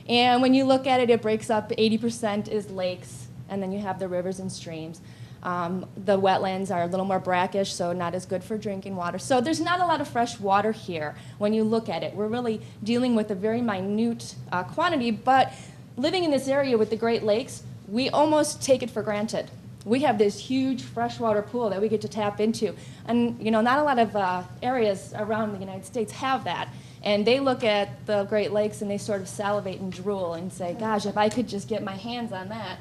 And when you look at it, it breaks up, 80% is lakes, and then you have the rivers and streams. The wetlands are a little more brackish, so not as good for drinking water. So there's not a lot of fresh water here when you look at it. We're really dealing with a very minute quantity, but living in this area with the Great Lakes, we almost take it for granted. We have this huge freshwater pool that we get to tap into. And not a lot of areas around the United States have that. And they look at the Great Lakes and they sort of salivate and drool and say, gosh, if I could just get my hands on that.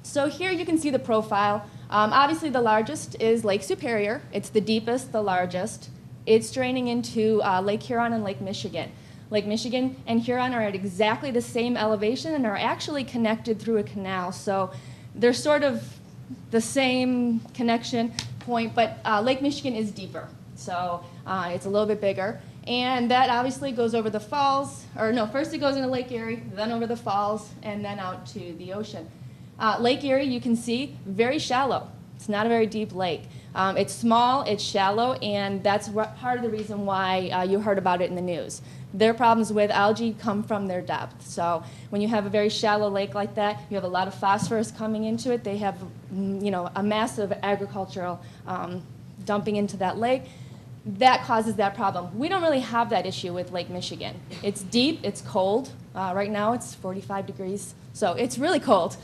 So here you can see the profile. Obviously the largest is Lake Superior. It's the deepest, the largest. It's draining into Lake Huron and Lake Michigan. Lake Michigan and Huron are at exactly the same elevation and are actually connected through a canal. So they're sort of the same connection point, but Lake Michigan is deeper. So it's a little bit bigger. And that obviously goes over the falls, or no, first it goes into Lake Erie, then over the falls, and then out to the ocean. Lake Erie, you can see, very shallow. It's not a very deep lake. It's small, it's shallow, and that's part of the reason why you heard about it in the news. Their problems with algae come from their depth. So when you have a very shallow lake like that, you have a lot of phosphorus coming into it. They have, a massive agricultural dumping into that lake. That causes that problem. We don't really have that issue with Lake Michigan. It's deep, it's cold. Right now it's 45 degrees, so it's really cold.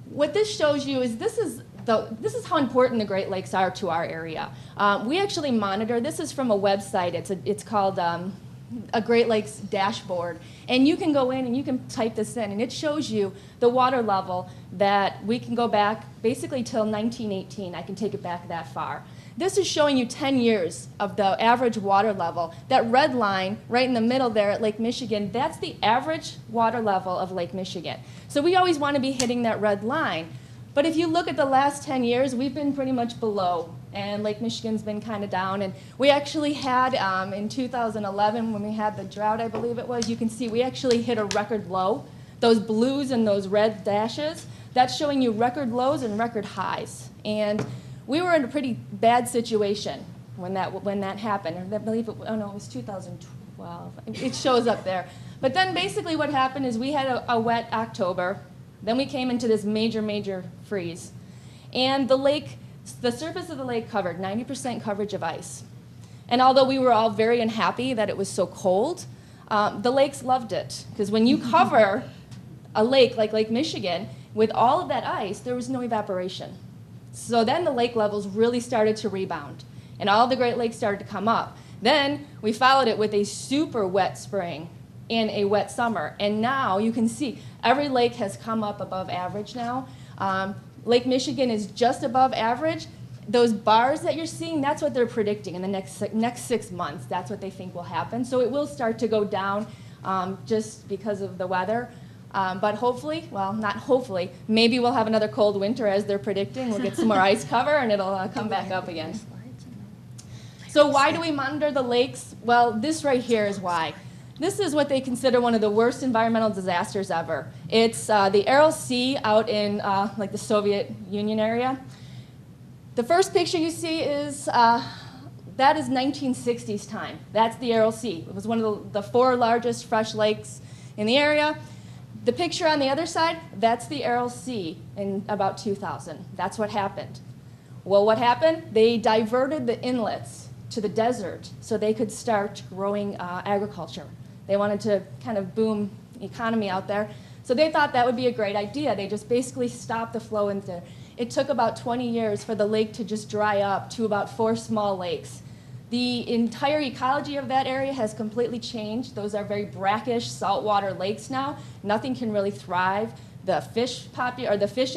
What this shows you is this is how important the Great Lakes are to our area. We actually monitor, this is from a website, it's called a Great Lakes dashboard. And you can go in and you can type this in, and it shows you the water level that we can go back basically till 1918. I can take it back that far. This is showing you 10 years of the average water level. That red line right in the middle there at Lake Michigan, that's the average water level of Lake Michigan. So we always want to be hitting that red line. But if you look at the last 10 years, we've been pretty much below, and Lake Michigan's been kind of down. And we actually had, in 2011, when we had the drought, I believe it was, you can see we actually hit a record low. Those blues and those red dashes, that's showing you record lows and record highs. And we were in a pretty bad situation when that happened. I believe it was 2012. It shows up there. But then basically what happened is we had a wet October. Then we came into this major freeze. And the surface of the lake covered 90% coverage of ice. And although we were all very unhappy that it was so cold, the lakes loved it. Because when you cover a lake like Lake Michigan with all of that ice, there was no evaporation. So then the lake levels really started to rebound. And all the Great Lakes started to come up. Then we followed it with a super wet spring and a wet summer. And now you can see every lake has come up above average now. Lake Michigan is just above average. Those bars that you're seeing, that's what they're predicting in the next 6 months. That's what they think will happen. So it will start to go down just because of the weather. But hopefully, well, not hopefully, maybe we'll have another cold winter as they're predicting. We'll get some more ice cover and it'll come back up again. So why do we monitor the lakes? Well, this right here is why. This is what they consider one of the worst environmental disasters ever. It's the Aral Sea out in like the Soviet Union area. The first picture you see is, that is 1960s time. That's the Aral Sea. It was one of the 4 largest fresh lakes in the area. The picture on the other side, that's the Aral Sea in about 2000. That's what happened. Well, what happened? They diverted the inlets to the desert so they could start growing agriculture. They wanted to kind of boom the economy out there. So they thought that would be a great idea. They just basically stopped the flow into there. It took about 20 years for the lake to just dry up to about 4 small lakes. The entire ecology of that area has completely changed. Those are very brackish saltwater lakes now. Nothing can really thrive. The fish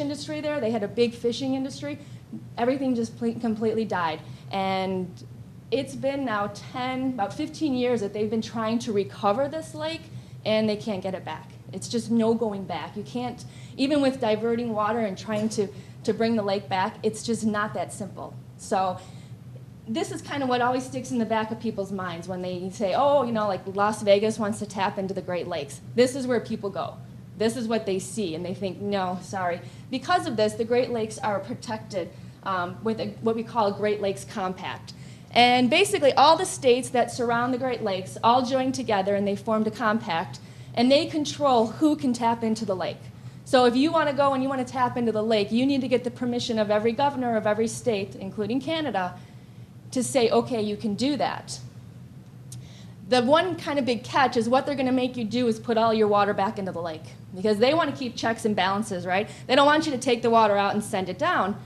industry there, they had a big fishing industry. Everything just completely died. And it's been now about 15 years that they've been trying to recover this lake, and they can't get it back. It's just no going back. You can't, even with diverting water and trying to bring the lake back, it's just not that simple. So this is kind of what always sticks in the back of people's minds when they say, oh, like Las Vegas wants to tap into the Great Lakes. This is where people go. This is what they see, and they think, no, sorry. Because of this, the Great Lakes are protected with what we call a Great Lakes Compact. And basically, all the states that surround the Great Lakes all joined together, and they formed a compact, and they control who can tap into the lake. So if you want to go and you want to tap into the lake, you need to get the permission of every governor of every state, including Canada, to say, okay, you can do that. The one kind of big catch is what they're going to make you do is put all your water back into the lake, because they want to keep checks and balances, right? They don't want you to take the water out and send it down.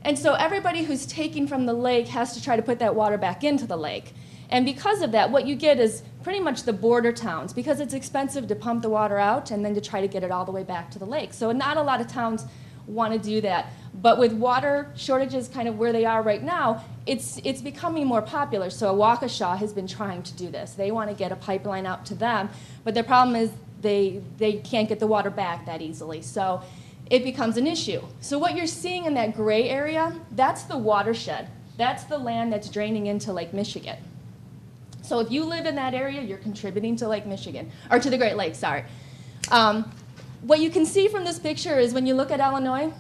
And so everybody who's taking from the lake has to try to put that water back into the lake. And because of that, what you get is pretty much the border towns, because it's expensive to pump the water out and then to try to get it all the way back to the lake. So not a lot of towns want to do that. But with water shortages kind of where they are right now, it's becoming more popular. So Waukesha has been trying to do this. They want to get a pipeline out to them, but the problem is they can't get the water back that easily. So it becomes an issue. So what you're seeing in that gray area, that's the watershed. That's the land that's draining into Lake Michigan. So if you live in that area, you're contributing to Lake Michigan, or to the Great Lakes, sorry. What you can see from this picture is when you look at Illinois,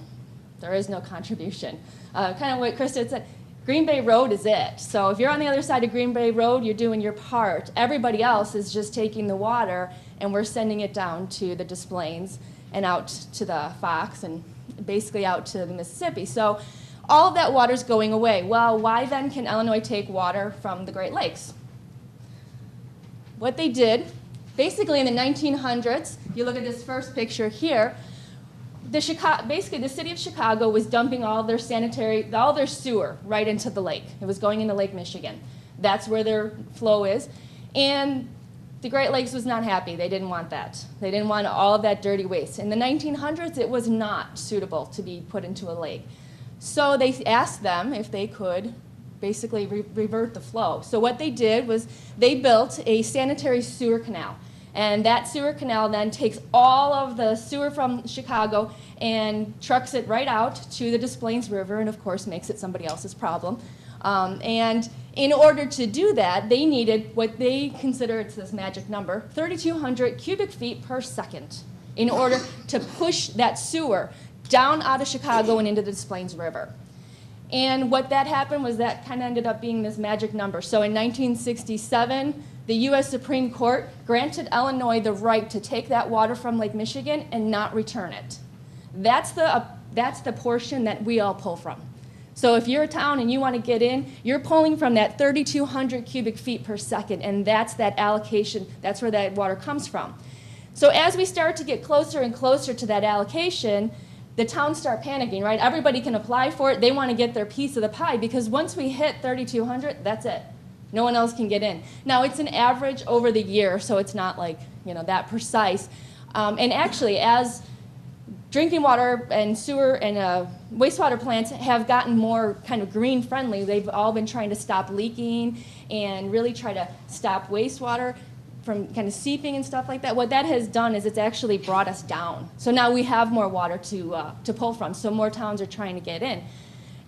there is no contribution. Kind of what Krista said, Green Bay Road is it. So if you're on the other side of Green Bay Road, you're doing your part. Everybody else is just taking the water, and we're sending it down to the Des Plaines and out to the Fox and basically out to the Mississippi. So all of that water is going away. Well, why then can Illinois take water from the Great Lakes? What they did, basically in the 1900s, you look at this first picture here, basically the city of Chicago was dumping all their sewer right into the lake. It was going into Lake Michigan. That's where their flow is. And the Great Lakes was not happy. They didn't want that. They didn't want all of that dirty waste. In the 1900s, it was not suitable to be put into a lake. So they asked them if they could basically revert the flow. So what they did was they built a sanitary sewer canal. And that sewer canal then takes all of the sewer from Chicago and trucks it right out to the Des Plaines River, and of course makes it somebody else's problem. And in order to do that, they needed what they consider, it's this magic number, 3,200 cubic feet per second in order to push that sewer down out of Chicago and into the Des Plaines River. And what that happened was that kind of ended up being this magic number. So in 1967, the U.S. Supreme Court granted Illinois the right to take that water from Lake Michigan and not return it. That's the portion that we all pull from. So if you're a town and you want to get in, you're pulling from that 3,200 cubic feet per second, and that's that allocation, that's where that water comes from. So as we start to get closer and closer to that allocation, the towns start panicking, right? Everybody can apply for it. They want to get their piece of the pie, because once we hit 3,200, that's it. No one else can get in. Now, it's an average over the year, so it's not like, that precise. And actually, as drinking water and sewer and wastewater plants have gotten more kind of green friendly, they've all been trying to stop leaking and really try to stop wastewater from kind of seeping and stuff like that. What that has done is it's actually brought us down. So now we have more water to pull from, so more towns are trying to get in.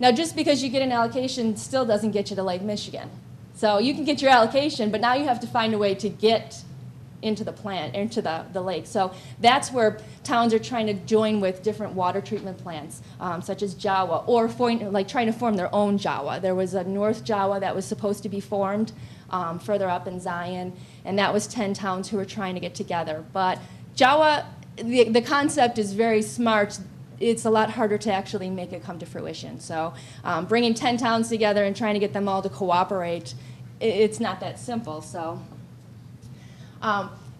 Now, just because you get an allocation still doesn't get you to Lake Michigan. So you can get your allocation, but now you have to find a way to get into the plant, into the lake. So that's where towns are trying to join with different water treatment plants, such as Jawa, or trying to form their own Jawa. There was a North Jawa that was supposed to be formed further up in Zion, and that was 10 towns who were trying to get together. But Jawa, the concept is very smart. It's a lot harder to actually make it come to fruition. So bringing 10 towns together and trying to get them all to cooperate, it's not that simple. So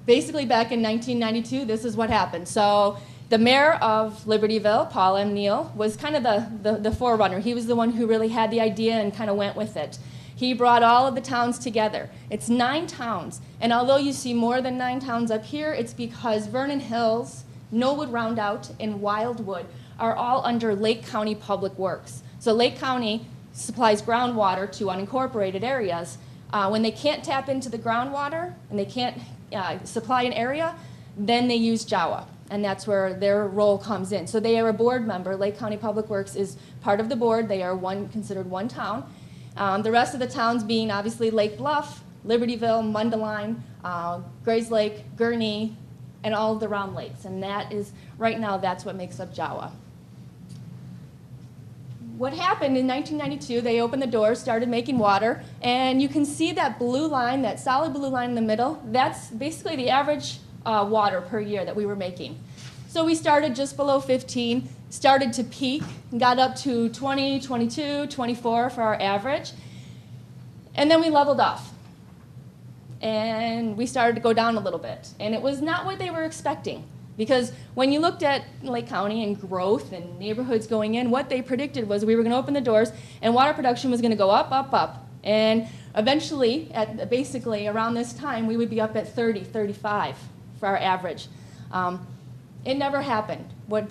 basically back in 1992, this is what happened. So the mayor of Libertyville, Paul M. Neal, was kind of the forerunner. He was the one who really had the idea and kind of went with it. He brought all of the towns together. It's 9 towns. And although you see more than 9 towns up here, it's because Vernon Hills, Knollwood Roundout, and Wildwood are all under Lake County Public Works. So Lake County supplies groundwater to unincorporated areas. When they can't tap into the groundwater and they can't supply an area, then they use Jawa, and that's where their role comes in. So they are a board member. Lake County Public Works is part of the board. They are considered one town. The rest of the towns being obviously Lake Bluff, Libertyville, Mundelein, Grays Lake, Gurnee, and all of the round lakes. And that is, right now, that's what makes up Jawa. What happened in 1992, they opened the doors, started making water, and you can see that blue line, that solid blue line in the middle. That's basically the average water per year that we were making. So we started just below 15, started to peak, got up to 20, 22, 24 for our average, and then we leveled off. And we started to go down a little bit. And it was not what they were expecting. Because when you looked at Lake County and growth and neighborhoods going in, what they predicted was we were going to open the doors and water production was going to go up, up, up. And eventually, basically around this time, we would be up at 30, 35 for our average. It never happened. What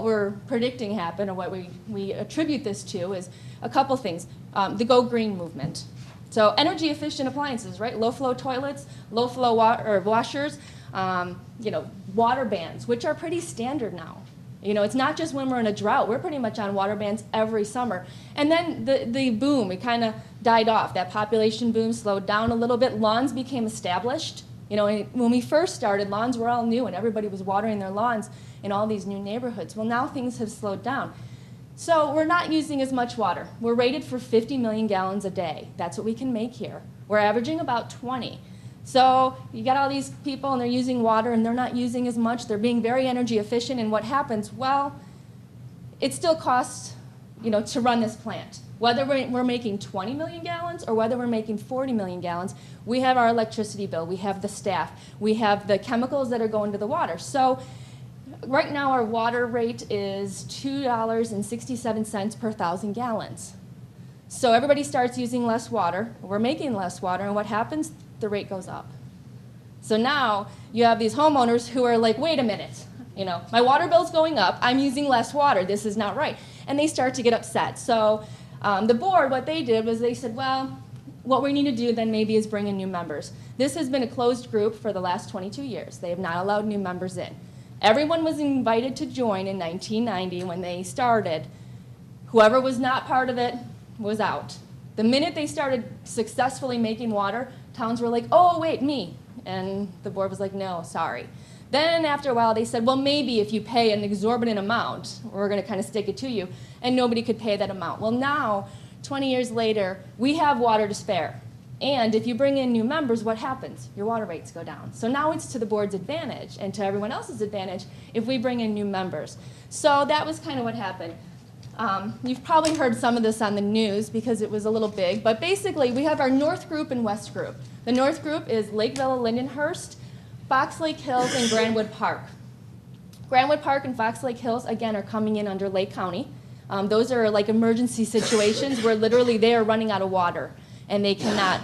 we're predicting happened, or what we attribute this to, is a couple things. The Go Green movement. So energy efficient appliances, right? Low flow toilets, low flow washers, water bans, which are pretty standard now. It's not just when we're in a drought. We're pretty much on water bans every summer. And then the boom, it kind of died off. That population boom slowed down a little bit. Lawns became established. When we first started, lawns were all new and everybody was watering their lawns in all these new neighborhoods. Well, now things have slowed down. So we're not using as much water. We're rated for 50 million gallons a day. That's what we can make here. We're averaging about 20. So you got all these people and they're using water and they're not using as much. They're being very energy efficient, and what happens? Well, it still costs, to run this plant. Whether we're making 20 million gallons or whether we're making 40 million gallons, we have our electricity bill, we have the staff, we have the chemicals that are going to the water. So right now our water rate is $2.67 per 1,000 gallons. So everybody starts using less water, we're making less water, and what happens? The rate goes up. So now you have these homeowners who are like, wait a minute, my water bill's going up, I'm using less water, this is not right. And they start to get upset. So the board, what they did was they said, well, what we need to do then maybe is bring in new members. This has been a closed group for the last 22 years. They have not allowed new members in. Everyone was invited to join in 1990 when they started. Whoever was not part of it was out. The minute they started successfully making water, towns were like, oh, wait, me. And the board was like, no, sorry. Then after a while, they said, well, maybe if you pay an exorbitant amount, we're going to kind of stick it to you. And nobody could pay that amount. Well, now, 20 years later, we have water to spare. And if you bring in new members, what happens? Your water rates go down. So now it's to the board's advantage and to everyone else's advantage if we bring in new members. So that was kind of what happened. You've probably heard some of this on the news because it was a little big, but basically we have our North Group and West Group. The North Group is Lake Villa, Lindenhurst, Fox Lake Hills, and Grandwood Park. Grandwood Park and Fox Lake Hills, again, are coming in under Lake County. Those are like emergency situations where literally they are running out of water and they cannot,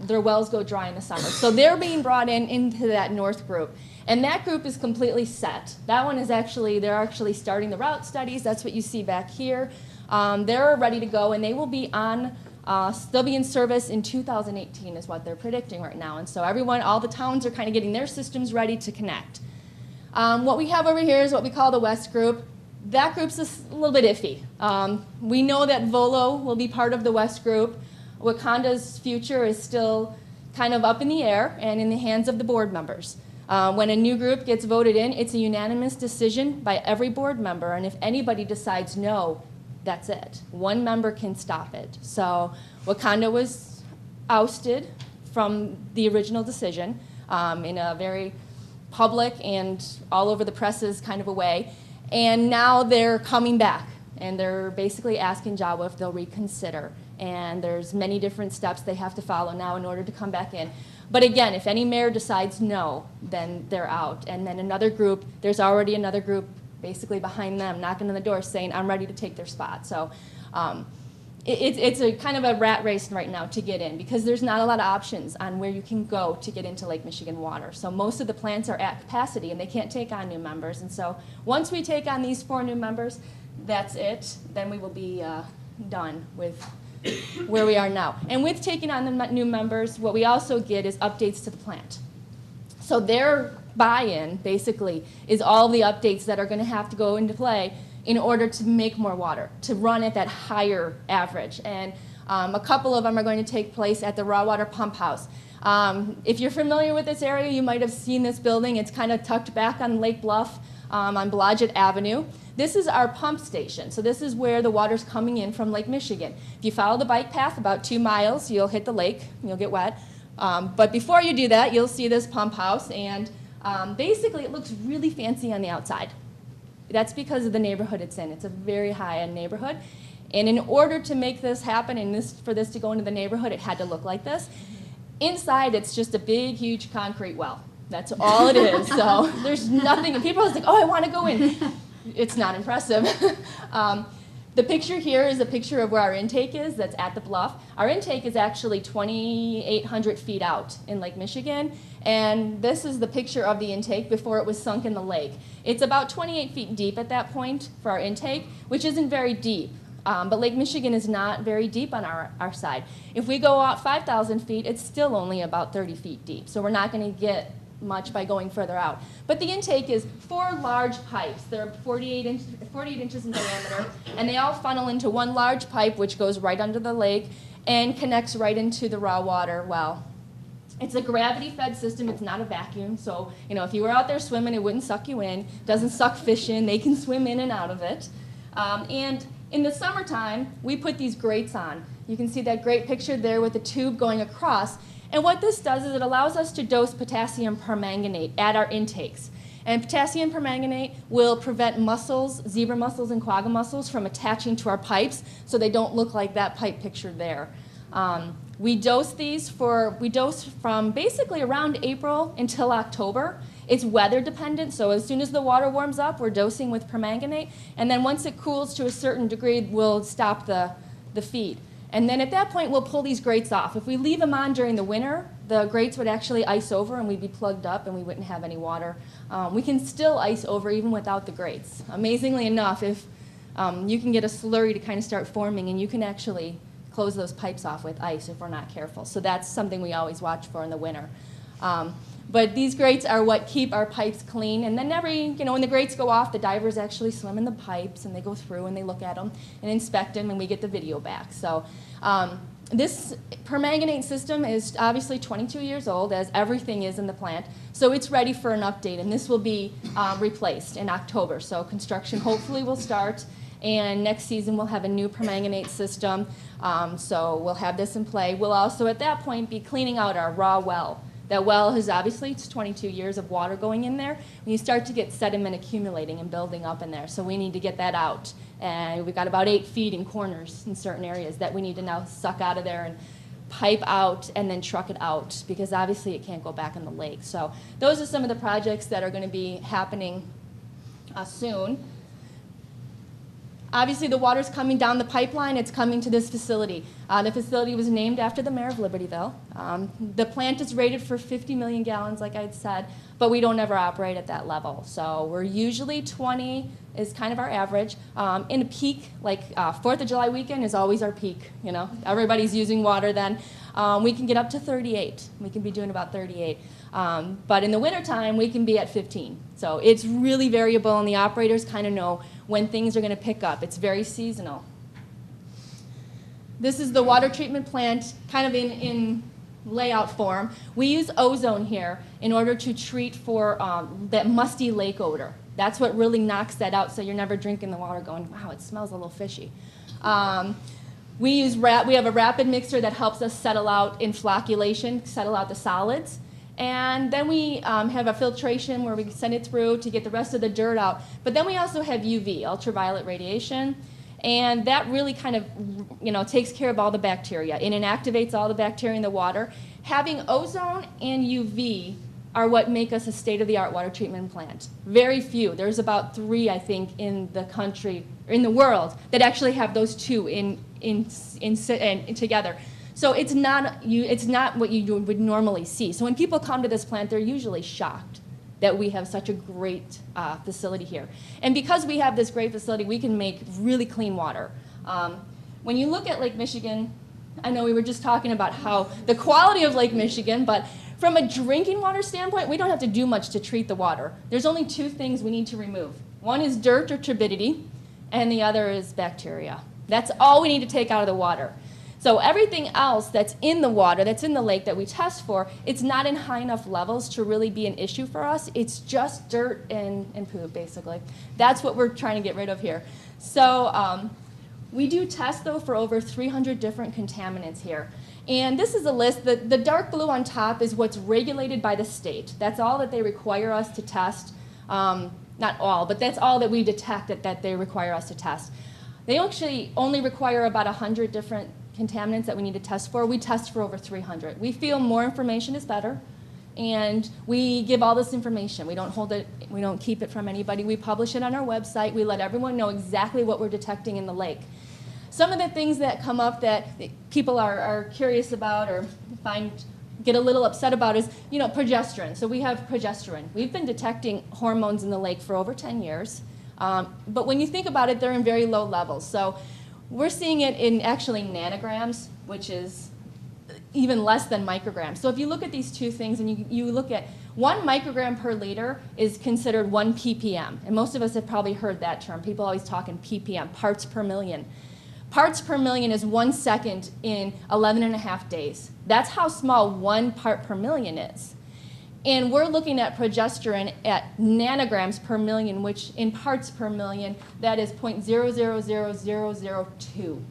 their wells go dry in the summer. So they're being brought into that North Group. And that group is completely set. That one is they're actually starting the route studies. That's what you see back here. They're ready to go, and they will be they'll be in service in 2018 is what they're predicting right now. And so all the towns are kind of getting their systems ready to connect. What we have over here is what we call the West Group. That group's a little bit iffy. We know that Volo will be part of the West Group. Wakanda's future is still kind of up in the air and in the hands of the board members. When a new group gets voted in, it's a unanimous decision by every board member, and if anybody decides no, that's it. One member can stop it. So Wakanda was ousted from the original decision in a very public and all over the presses kind of a way, and now they're coming back, and they're basically asking Jawa if they'll reconsider, and there's many different steps they have to follow now in order to come back in. But again, if any mayor decides no, then they're out. And then there's already another group basically behind them, knocking on the door saying, I'm ready to take their spot. So it's a kind of a rat race right now to get in because there's not a lot of options on where you can go to get into Lake Michigan water. So most of the plants are at capacity and they can't take on new members. And so once we take on these 4 new members, that's it. Then we will be done with where we are now. And with taking on the new members, what we also get is updates to the plant. So their buy-in, basically, is all the updates that are going to have to go into play in order to make more water, to run at that higher average. And a couple of them are going to take place at the raw water pump house. If you're familiar with this area, you might have seen this building. It's kind of tucked back on Lake Bluff on Blodgett Avenue. This is our pump station. So this is where the water's coming in from Lake Michigan. If you follow the bike path about 2 miles, you'll hit the lake, you'll get wet. But before you do that, you'll see this pump house, and basically it looks really fancy on the outside. That's because of the neighborhood it's in. It's a very high-end neighborhood. And in order to make this happen and for this to go into the neighborhood, it had to look like this. Inside, it's just a big, huge concrete well. That's all it is. So there's nothing. People are like, oh, I want to go in. It's not impressive. The picture here is a picture of where our intake is, that's at the Bluff. Our intake is actually 2,800 feet out in Lake Michigan, and this is the picture of the intake before it was sunk in the lake. It's about 28 feet deep at that point for our intake, which isn't very deep. But Lake Michigan is not very deep on our side. If we go out 5,000 feet, it's still only about 30 feet deep, so we're not going to get much by going further out. But the intake is 4 large pipes. They're 48 inches in diameter, and they all funnel into one large pipe, which goes right under the lake and connects right into the raw water well. It's a gravity-fed system. It's not a vacuum, so if you were out there swimming, it wouldn't suck you in. It doesn't suck fish in. They can swim in and out of it. And in the summertime, we put these grates on. You can see that great picture there with the tube going across. And what this does is it allows us to dose potassium permanganate at our intakes. And potassium permanganate will prevent mussels, zebra mussels and quagga mussels, from attaching to our pipes so they don't look like that pipe pictured there. We dose from basically around April until October. It's weather dependent, so as soon as the water warms up, we're dosing with permanganate, and then once it cools to a certain degree, we'll stop the feed. And then at that point, we'll pull these grates off. If we leave them on during the winter, the grates would actually ice over and we'd be plugged up and we wouldn't have any water. We can still ice over even without the grates. Amazingly enough, if you can get a slurry to kind of start forming, and you can actually close those pipes off with ice if we're not careful. So that's something we always watch for in the winter. But these grates are what keep our pipes clean. And then when the grates go off, the divers actually swim in the pipes, and they go through and they look at them and inspect them, and we get the video back. So this permanganate system is obviously 22 years old, as everything is in the plant. So it's ready for an update, and this will be replaced in October. So construction hopefully will start, and next season we'll have a new permanganate system. So we'll have this in play. We'll also at that point be cleaning out our raw well. That well is obviously, it's 22 years of water going in there. When you start to get sediment accumulating and building up in there, so we need to get that out. And we've got about 8 feet in corners in certain areas that we need to now suck out of there and pipe out and then truck it out, because obviously it can't go back in the lake. So those are some of the projects that are going to be happening soon. Obviously, the water's coming down the pipeline. It's coming to this facility. The facility was named after the mayor of Libertyville. The plant is rated for 50 million gallons, like I had said, but we don't ever operate at that level. So we're usually 20 is kind of our average. In a peak, like 4th of July weekend is always our peak. Everybody's using water then. We can get up to 38. We can be doing about 38. But in the wintertime, we can be at 15. So it's really variable, and the operators kind of know when things are going to pick up. It's very seasonal. This is the water treatment plant kind of in layout form. We use ozone here in order to treat for that musty lake odor. That's what really knocks that out, so you're never drinking the water going, wow, it smells a little fishy. We have a rapid mixer that helps us settle out in flocculation, settle out the solids. And then we have a filtration where we send it through to get the rest of the dirt out. But then we also have UV, ultraviolet radiation, and that really kind of takes care of all the bacteria and inactivates all the bacteria in the water. Having ozone and UV are what make us a state-of-the-art water treatment plant. Very few. There's about 3, I think, in the country, or in the world, that actually have those two in together. So it's not what you would normally see. So when people come to this plant, they're usually shocked that we have such a great facility here. And because we have this great facility, we can make really clean water. When you look at Lake Michigan, I know we were just talking about how the quality of Lake Michigan, but from a drinking water standpoint, we don't have to do much to treat the water. There's only 2 things we need to remove. One is dirt or turbidity, and the other is bacteria. That's all we need to take out of the water. So everything else that's in the water, that's in the lake that we test for, it's not in high enough levels to really be an issue for us. It's just dirt and poop, basically. That's what we're trying to get rid of here. So we do test, though, for over 300 different contaminants here. And this is a list. The dark blue on top is what's regulated by the state. That's all that they require us to test. Not all, but that's all that we detect that they require us to test. They actually only require about 100 different contaminants that we need to test for. We test for over 300. We feel more information is better, And we give all this information. We don't hold it, we don't keep it from anybody. We publish it on our website. We let everyone know exactly what we're detecting in the lake. Some of the things that come up that people are curious about or get a little upset about is, progesterone. So we have progesterone. We've been detecting hormones in the lake for over 10 years. But when you think about it, they're in very low levels. So we're seeing it in actually nanograms, which is even less than micrograms. So if you look at these two things and you look at 1 microgram per liter is considered 1 ppm. And most of us have probably heard that term. People always talk in ppm, parts per million. Parts per million is 1 second in 11.5 days. That's how small 1 part per million is. And we're looking at progesterone at nanograms per million, which in parts per million, that is 0.000002.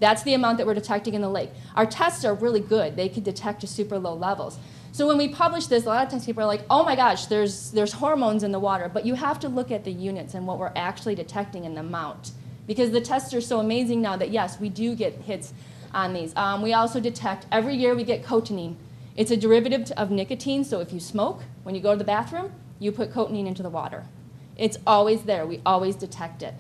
That's the amount that we're detecting in the lake. Our tests are really good. They can detect to super low levels. So when we publish this, a lot of times people are like, oh my gosh, there's hormones in the water. But you have to look at the units and what we're actually detecting in the amount. Because the tests are so amazing now that, yes, we do get hits on these. We also detect, every year we get cotinine. It's a derivative of nicotine, so if you smoke, when you go to the bathroom, you put cotinine into the water. It's always there. We always detect it.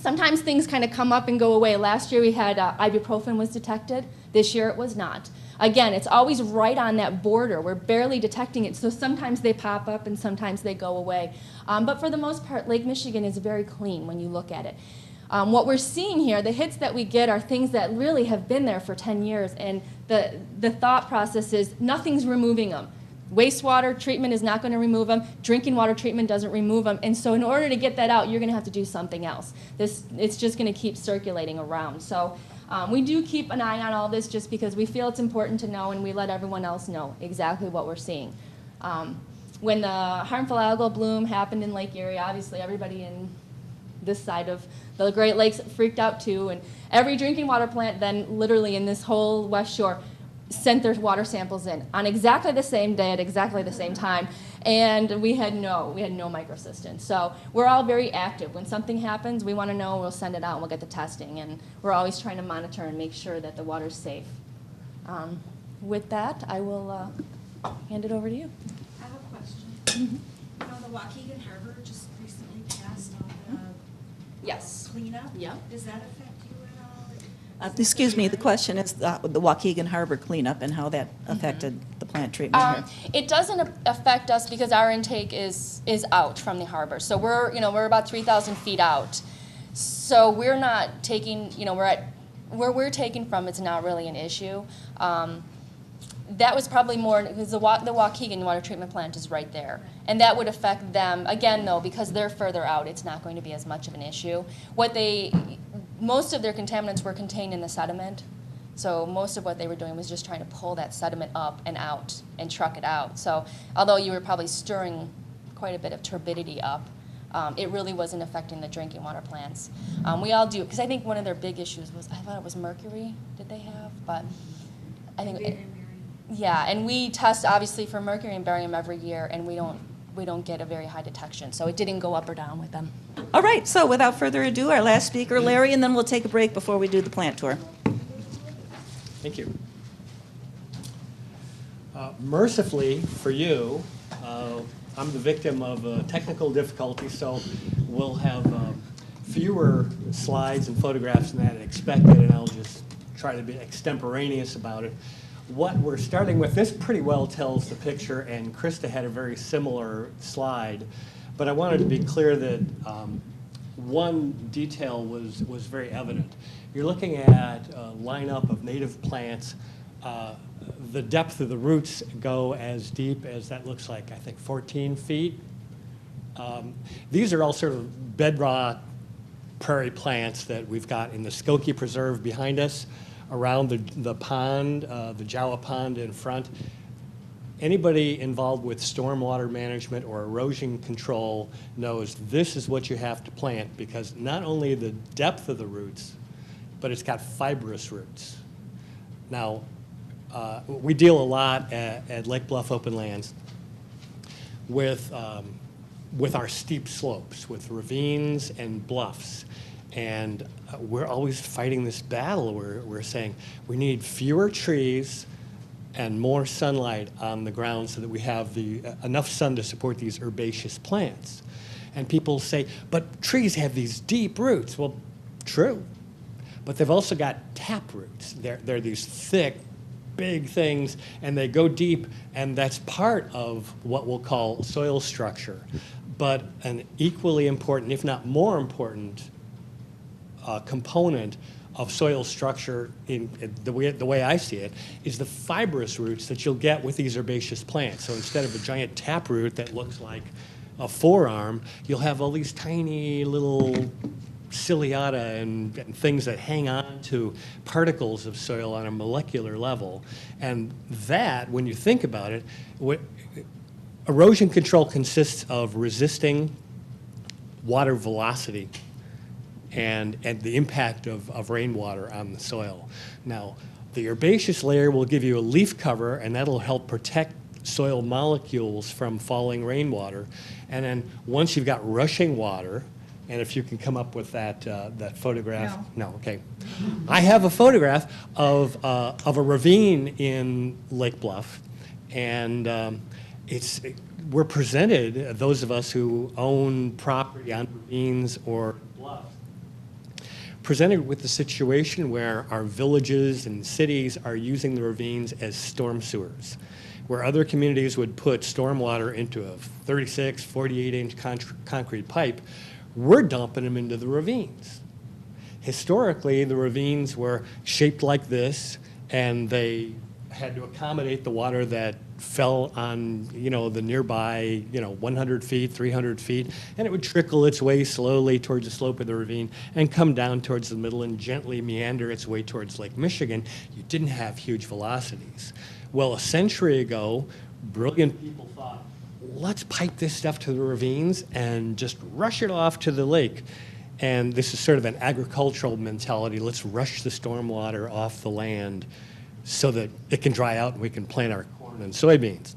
Sometimes things kind of come up and go away. Last year we had ibuprofen was detected. This year it was not. Again, it's always right on that border. We're barely detecting it, so sometimes they pop up and sometimes they go away. But for the most part, Lake Michigan is very clean when you look at it. What we're seeing here, the hits that we get are things that really have been there for 10 years, and the thought process is nothing's removing them. Wastewater treatment is not going to remove them. Drinking water treatment doesn't remove them. And so in order to get that out, you're going to have to do something else. It's just going to keep circulating around. So we do keep an eye on all this just because we feel it's important to know, and we let everyone else know exactly what we're seeing. When the harmful algal bloom happened in Lake Erie, obviously everybody in this side of the Great Lakes freaked out too. And every drinking water plant then literally in this whole West Shore sent their water samples in on exactly the same day at exactly the same time, and we had no microcystin. So we're all very active. When something happens, we want to know, we'll send it out, and we'll get the testing, and we're always trying to monitor and make sure that the water's safe. With that, I will hand it over to you. I have a question. The Waukegan Harbor just recently passed on the Yes. cleanup. Yeah. Does that affect you at all? Excuse me, the question is the Waukegan Harbor cleanup and how that affected the plant treatment here. It doesn't affect us because our intake is out from the harbor. So we're about 3,000 feet out. So we're not taking, we're at where we're taking from. It's not really an issue. That was probably more because the Waukegan water treatment plant is right there, and that would affect them again though because they're further out. It's not going to be as much of an issue. Most of their contaminants were contained in the sediment, so most of what they were doing was just trying to pull that sediment up and out and truck it out. So although you were probably stirring quite a bit of turbidity up, it really wasn't affecting the drinking water plants. We all do, because I think one of their big issues was, I thought it was mercury, did they have? But I think, yeah, and we test obviously for mercury and barium every year, and we don't get a very high detection, so it didn't go up or down with them. All right, so without further ado, our last speaker, Larry, and then we'll take a break before we do the plant tour. Thank you. Mercifully for you, I'm the victim of technical difficulty, so we'll have fewer slides and photographs than that expected, and I'll just try to be extemporaneous about it. What we're starting with, this pretty well tells the picture, and Krista had a very similar slide, but I wanted to be clear that one detail was very evident. You're looking at a lineup of native plants. The depth of the roots go as deep as that looks like, I think, 14 feet. These are all sort of bedrock prairie plants that we've got in the Skokie Preserve behind us, around the pond, the Jawa Pond in front. Anybody involved with stormwater management or erosion control knows this is what you have to plant, because not only the depth of the roots, but it's got fibrous roots. Now, we deal a lot at Lake Bluff Open Lands with our steep slopes, with ravines and bluffs. And we're always fighting this battle where we're saying we need fewer trees and more sunlight on the ground so that we have enough sun to support these herbaceous plants. And people say, but trees have these deep roots. Well, true, but they've also got tap roots. They're these thick, big things, and they go deep, and that's part of what we'll call soil structure. But an equally important, if not more important, component of soil structure, in the way I see it, is the fibrous roots that you'll get with these herbaceous plants. So instead of a giant tap root that looks like a forearm, you'll have all these tiny little ciliata and things that hang on to particles of soil on a molecular level. And that, when you think about it, erosion control consists of resisting water velocity and the impact of rainwater on the soil. Now, the herbaceous layer will give you a leaf cover, and that'll help protect soil molecules from falling rainwater. And then once you've got rushing water, and if you can come up with that photograph. No, okay. I have a photograph of a ravine in Lake Bluff, and we're presented, those of us who own property on ravines or bluffs, presented with the situation where our villages and cities are using the ravines as storm sewers, where other communities would put stormwater into a 36, 48-inch concrete pipe. We're dumping them into the ravines. Historically, the ravines were shaped like this, and they had to accommodate the water that fell on, the nearby, 100 feet, 300 feet, and it would trickle its way slowly towards the slope of the ravine and come down towards the middle and gently meander its way towards Lake Michigan. You didn't have huge velocities. Well, a century ago, brilliant people thought, let's pipe this stuff to the ravines and just rush it off to the lake. And this is sort of an agricultural mentality. Let's rush the stormwater off the land so that it can dry out and we can plant our corn and soybeans.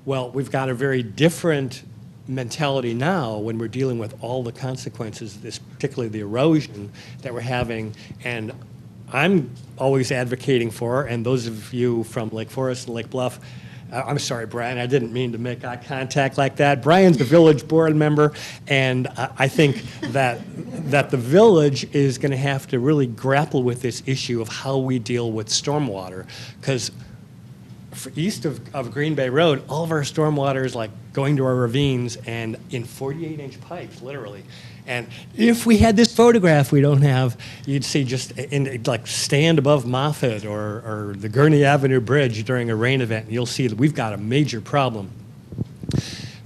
Well, we've got a very different mentality now when we're dealing with all the consequences of this, particularly the erosion that we're having. And I'm always advocating for, and those of you from Lake Forest and Lake Bluff, I'm sorry, Brian, I didn't mean to make eye contact like that. Brian's the village board member, and I think that the village is going to have to really grapple with this issue of how we deal with stormwater, because east of Green Bay Road, all of our stormwater is like going to our ravines and in 48-inch pipes, literally. And if we had this photograph we don't have, you'd see just like stand above Moffett or the Gurney Avenue Bridge during a rain event, and you'll see that we've got a major problem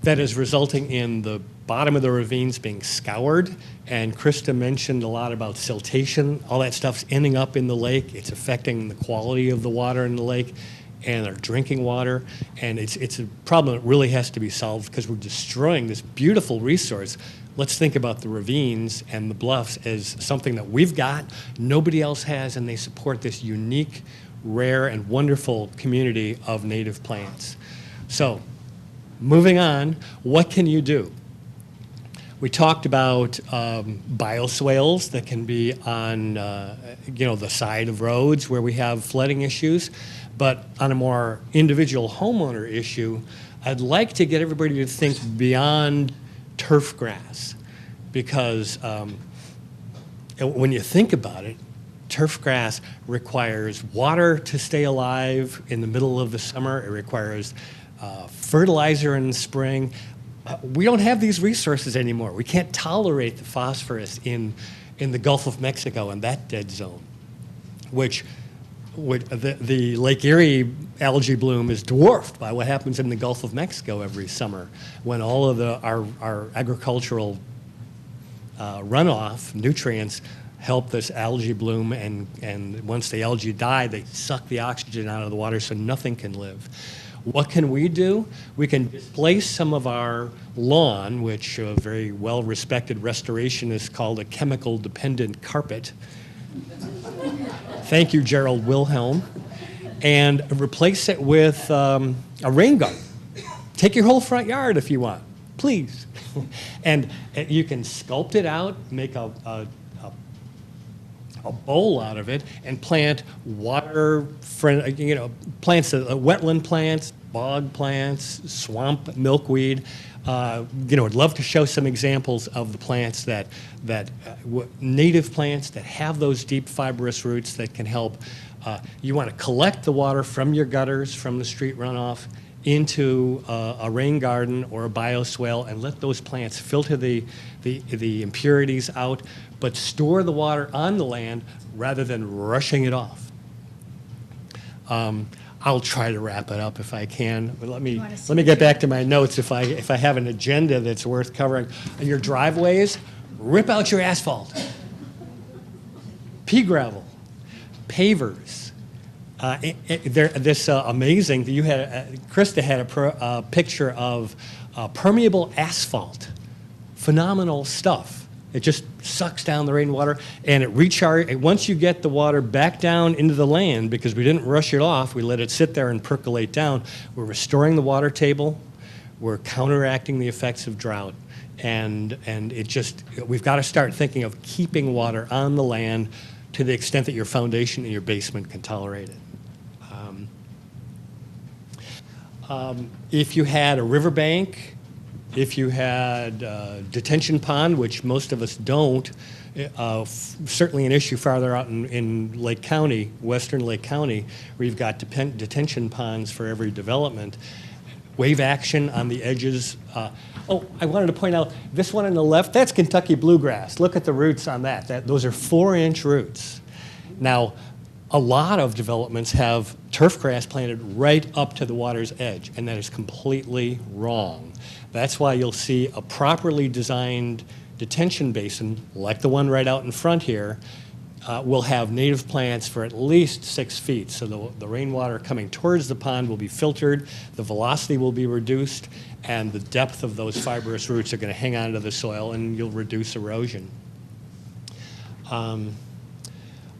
that is resulting in the bottom of the ravines being scoured. And Krista mentioned a lot about siltation. All that stuff's ending up in the lake. It's affecting the quality of the water in the lake and our drinking water. And it's a problem that really has to be solved because we're destroying this beautiful resource. Let's think about the ravines and the bluffs as something that we've got, nobody else has, and they support this unique, rare, and wonderful community of native plants. So, moving on, what can you do? We talked about bioswales that can be on the side of roads where we have flooding issues, but on a more individual homeowner issue, I'd like to get everybody to think beyond turf grass, because when you think about it, turf grass requires water to stay alive in the middle of the summer. It requires fertilizer in the spring. We don't have these resources anymore. We can't tolerate the phosphorus in the Gulf of Mexico and that dead zone, which the Lake Erie algae bloom is dwarfed by what happens in the Gulf of Mexico every summer when all of our agricultural runoff nutrients help this algae bloom, and once the algae die, they suck the oxygen out of the water so nothing can live. What can we do? We can displace some of our lawn, which a very well-respected restorationist called a chemical-dependent carpet. Thank you, Gerald Wilhelm. And replace it with a rain garden. Take your whole front yard if you want, please. And you can sculpt it out, make a a bowl out of it and plant water, plants, wetland plants, bog plants, swamp milkweed. I'd love to show some examples of the plants native plants that have those deep fibrous roots that can help. You want to collect the water from your gutters, from the street runoff, into a rain garden or a bioswale, and let those plants filter the impurities out, but store the water on the land rather than rushing it off. I'll try to wrap it up if I can, but let me get back to my notes if I have an agenda that's worth covering. Your driveways, rip out your asphalt. Pea gravel, pavers. Amazing. Krista had a picture of permeable asphalt. Phenomenal stuff. It just sucks down the rainwater, and it recharges. Once you get the water back down into the land, because we didn't rush it off, we let it sit there and percolate down. We're restoring the water table. We're counteracting the effects of drought, and we've got to start thinking of keeping water on the land to the extent that your foundation and your basement can tolerate it. If you had a riverbank, if you had a detention pond, which most of us don't, certainly an issue farther out in Lake County, western Lake County, where you've got detention ponds for every development. Wave action on the edges. I wanted to point out, this one on the left, that's Kentucky bluegrass. Look at the roots on that. Those are 4-inch roots. Now, a lot of developments have turf grass planted right up to the water's edge, and that is completely wrong. That's why you'll see a properly designed detention basin, like the one right out in front here, will have native plants for at least 6 feet. So the rainwater coming towards the pond will be filtered, the velocity will be reduced, and the depth of those fibrous roots are going to hang onto the soil, and you'll reduce erosion.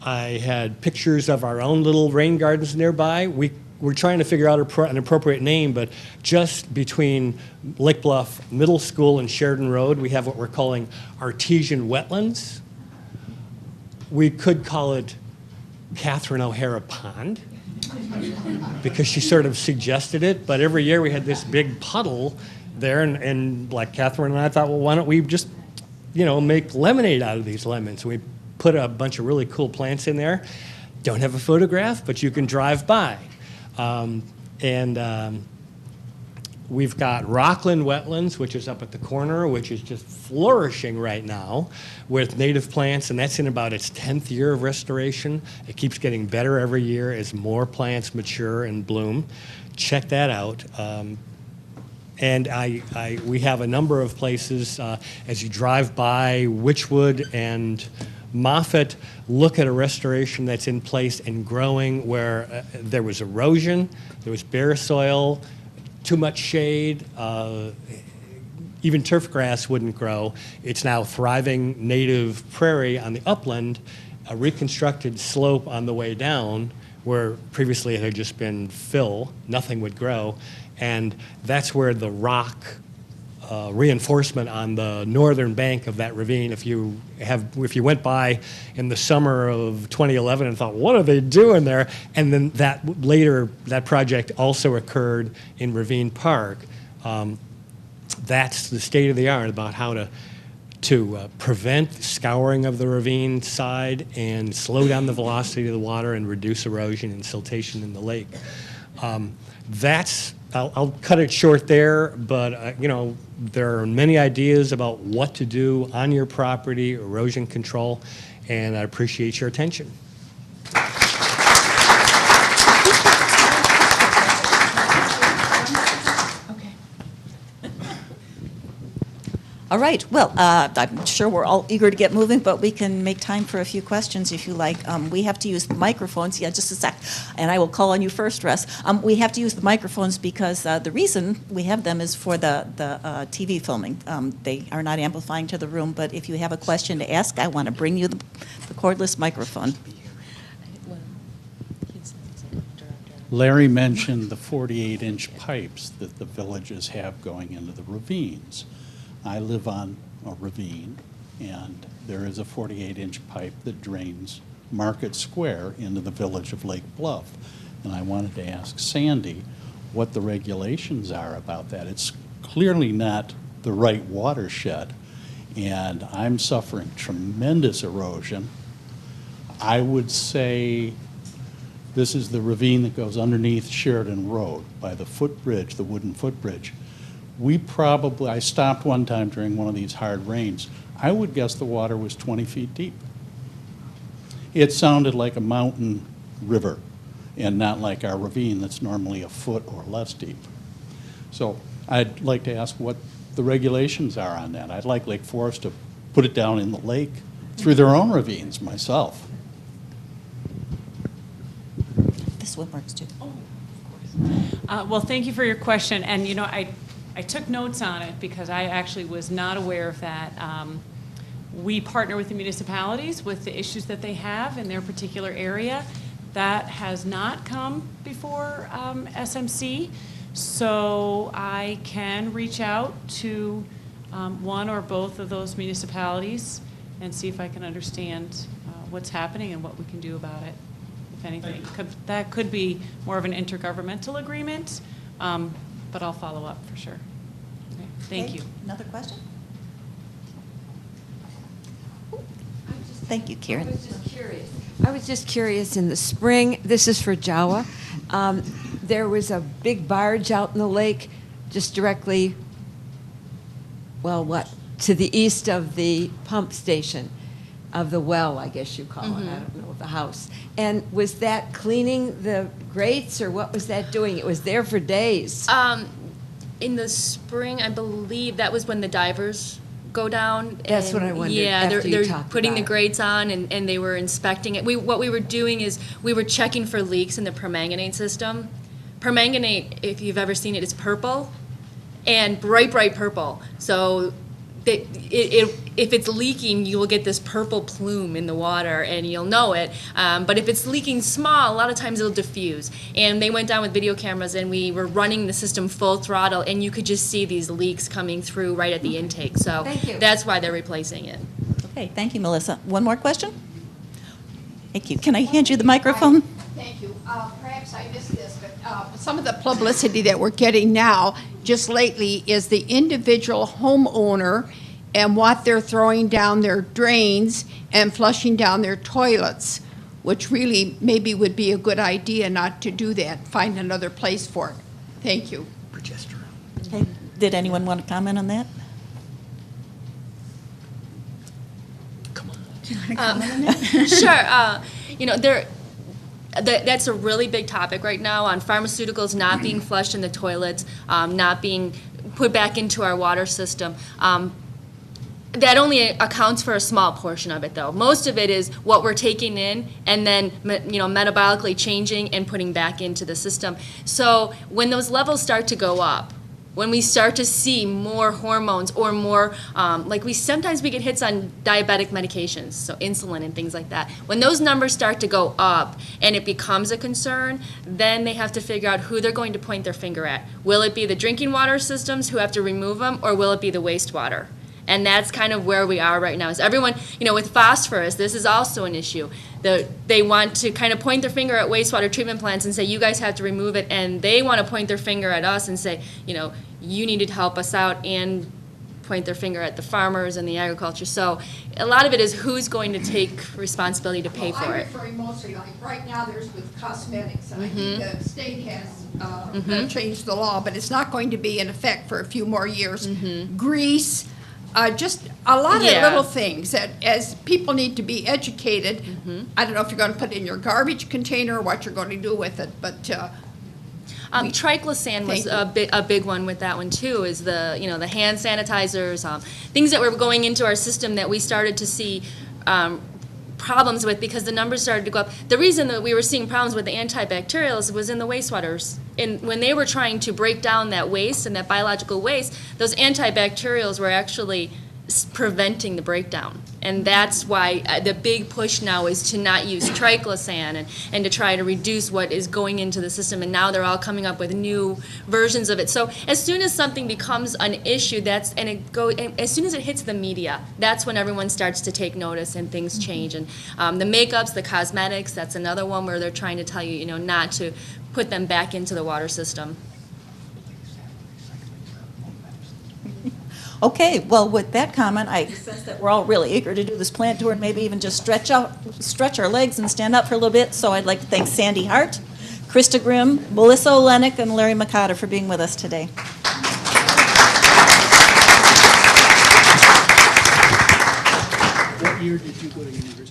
I had pictures of our own little rain gardens nearby. We're trying to figure out an appropriate name, but just between Lake Bluff Middle School and Sheridan Road, we have what we're calling artesian wetlands. We could call it Catherine O'Hara Pond, because she sort of suggested it, but every year we had this big puddle there, and like Catherine and I thought, well, why don't we just, make lemonade out of these lemons? We put a bunch of really cool plants in there. Don't have a photograph, but you can drive by. We've got Rockland Wetlands, which is up at the corner, which is just flourishing right now with native plants, and that's in about its 10th year of restoration. It keeps getting better every year as more plants mature and bloom. Check that out. We have a number of places, as you drive by Witchwood and Moffett, look at a restoration that's in place and growing where there was erosion, there was bare soil, too much shade, even turf grass wouldn't grow. It's now thriving native prairie on the upland, a reconstructed slope on the way down where previously it had just been fill, nothing would grow, and that's where the rock reinforcement on the northern bank of that ravine. If you went by in the summer of 2011 and thought, what are they doing there? And then that project also occurred in Ravine Park. That's the state of the art about how to prevent scouring of the ravine side and slow down the velocity of the water and reduce erosion and siltation in the lake. I'll cut it short there, but there are many ideas about what to do on your property, erosion control, and I appreciate your attention. All right. Well, I'm sure we're all eager to get moving, but we can make time for a few questions if you like. We have to use the microphones. Yeah, just a sec. And I will call on you first, Russ. We have to use the microphones because the reason we have them is for the TV filming. They are not amplifying to the room, but if you have a question to ask, I want to bring you the cordless microphone. Larry mentioned the 48-inch pipes that the villages have going into the ravines. I live on a ravine, and there is a 48-inch pipe that drains Market Square into the village of Lake Bluff. And I wanted to ask Sandy what the regulations are about that. It's clearly not the right watershed, and I'm suffering tremendous erosion. I would say this is the ravine that goes underneath Sheridan Road by the footbridge, the wooden footbridge. I stopped one time during one of these hard rains. I would guess the water was 20 feet deep. It sounded like a mountain river and not like our ravine that's normally a foot or less deep. So I'd like to ask what the regulations are on that. I'd like Lake Forest to put it down in the lake through their own ravines myself. This one works too. Well, thank you for your question. And, you know, I took notes on it because I actually was not aware of that. We partner with the municipalities with the issues that they have in their particular area. That has not come before SMC. So I can reach out to one or both of those municipalities and see if I can understand what's happening and what we can do about it, if anything. That could be more of an intergovernmental agreement, but I'll follow up for sure. Okay. Thank Okay, you. Another question? Thank you, Karen. I was just curious, in the spring, this is for Jawa, there was a big barge out in the lake just directly, well, what, to the east of the pump station, of the well, I guess you call it, I don't know, the house. And was that cleaning the grates, or what was that doing? It was there for days. In the spring, I believe that was when the divers go down. That's what I wondered Yeah, after you they're talked putting the about it. grates on, and they were inspecting it. What we were doing is we were checking for leaks in the permanganate system. Permanganate, if you've ever seen it, is purple, and bright purple. So if it's leaking, you will get this purple plume in the water, and you'll know it. But if it's leaking small, a lot of times it'll diffuse. And they went down with video cameras, and we were running the system full throttle, and you could just see these leaks coming through right at the intake. So Thank you. that's why they're replacing it. Okay, thank you, Melissa. One more question? Thank you. Can I hand you the microphone? Thank you. Perhaps I missed this, but some of the publicity that we're getting now, just lately, is the individual homeowner and what they're throwing down their drains and flushing down their toilets, which really maybe would be a good idea not to do that, find another place for it. Thank you. Okay. Did anyone want to comment on that? Sure. You know, that's a really big topic right now on pharmaceuticals not being flushed in the toilets, not being put back into our water system. That only accounts for a small portion of it, though. Most of it is what we're taking in and then, metabolically changing and putting back into the system. So when those levels start to go up, when we start to see more hormones or more, sometimes we get hits on diabetic medications, so insulin and things like that. When those numbers start to go up and it becomes a concern, then they have to figure out who they're going to point their finger at. Will it be the drinking water systems who have to remove them, or will it be the wastewater? And that's kind of where we are right now. Is everyone, with phosphorus, this is also an issue. They want to kind of point their finger at wastewater treatment plants and say, you guys have to remove it, and they want to point their finger at us and say, you need to help us out, and point their finger at the farmers and the agriculture. So a lot of it is who's going to take responsibility to pay for it. I'm referring mostly, like right now there's with cosmetics, and I think the state has changed the law, but it's not going to be in effect for a few more years. Grease, just a lot of little things that as people need to be educated. I don't know if you're going to put it in your garbage container or what you're going to do with it, but triclosan was a big one with that one too. Is the the hand sanitizers, things that were going into our system that we started to see problems with because the numbers started to go up. The reason that we were seeing problems with the antibacterials was in the wastewaters. And when they were trying to break down that waste and that biological waste, those antibacterials were actually preventing the breakdown. And that's why the big push now is to not use triclosan and to try to reduce what is going into the system. And now they're all coming up with new versions of it. So as soon as something becomes an issue, as soon as it hits the media, that's when everyone starts to take notice and things change. And the makeups, the cosmetics, that's another one where they're trying to tell you, not to put them back into the water system. Okay, well, with that comment, I sense that we're all really eager to do this plant tour and maybe even just stretch our legs and stand up for a little bit. So I'd like to thank Sandy Hart, Krista Grimm, Melissa Olenick, and Larry McCotter for being with us today. What year did you go to university?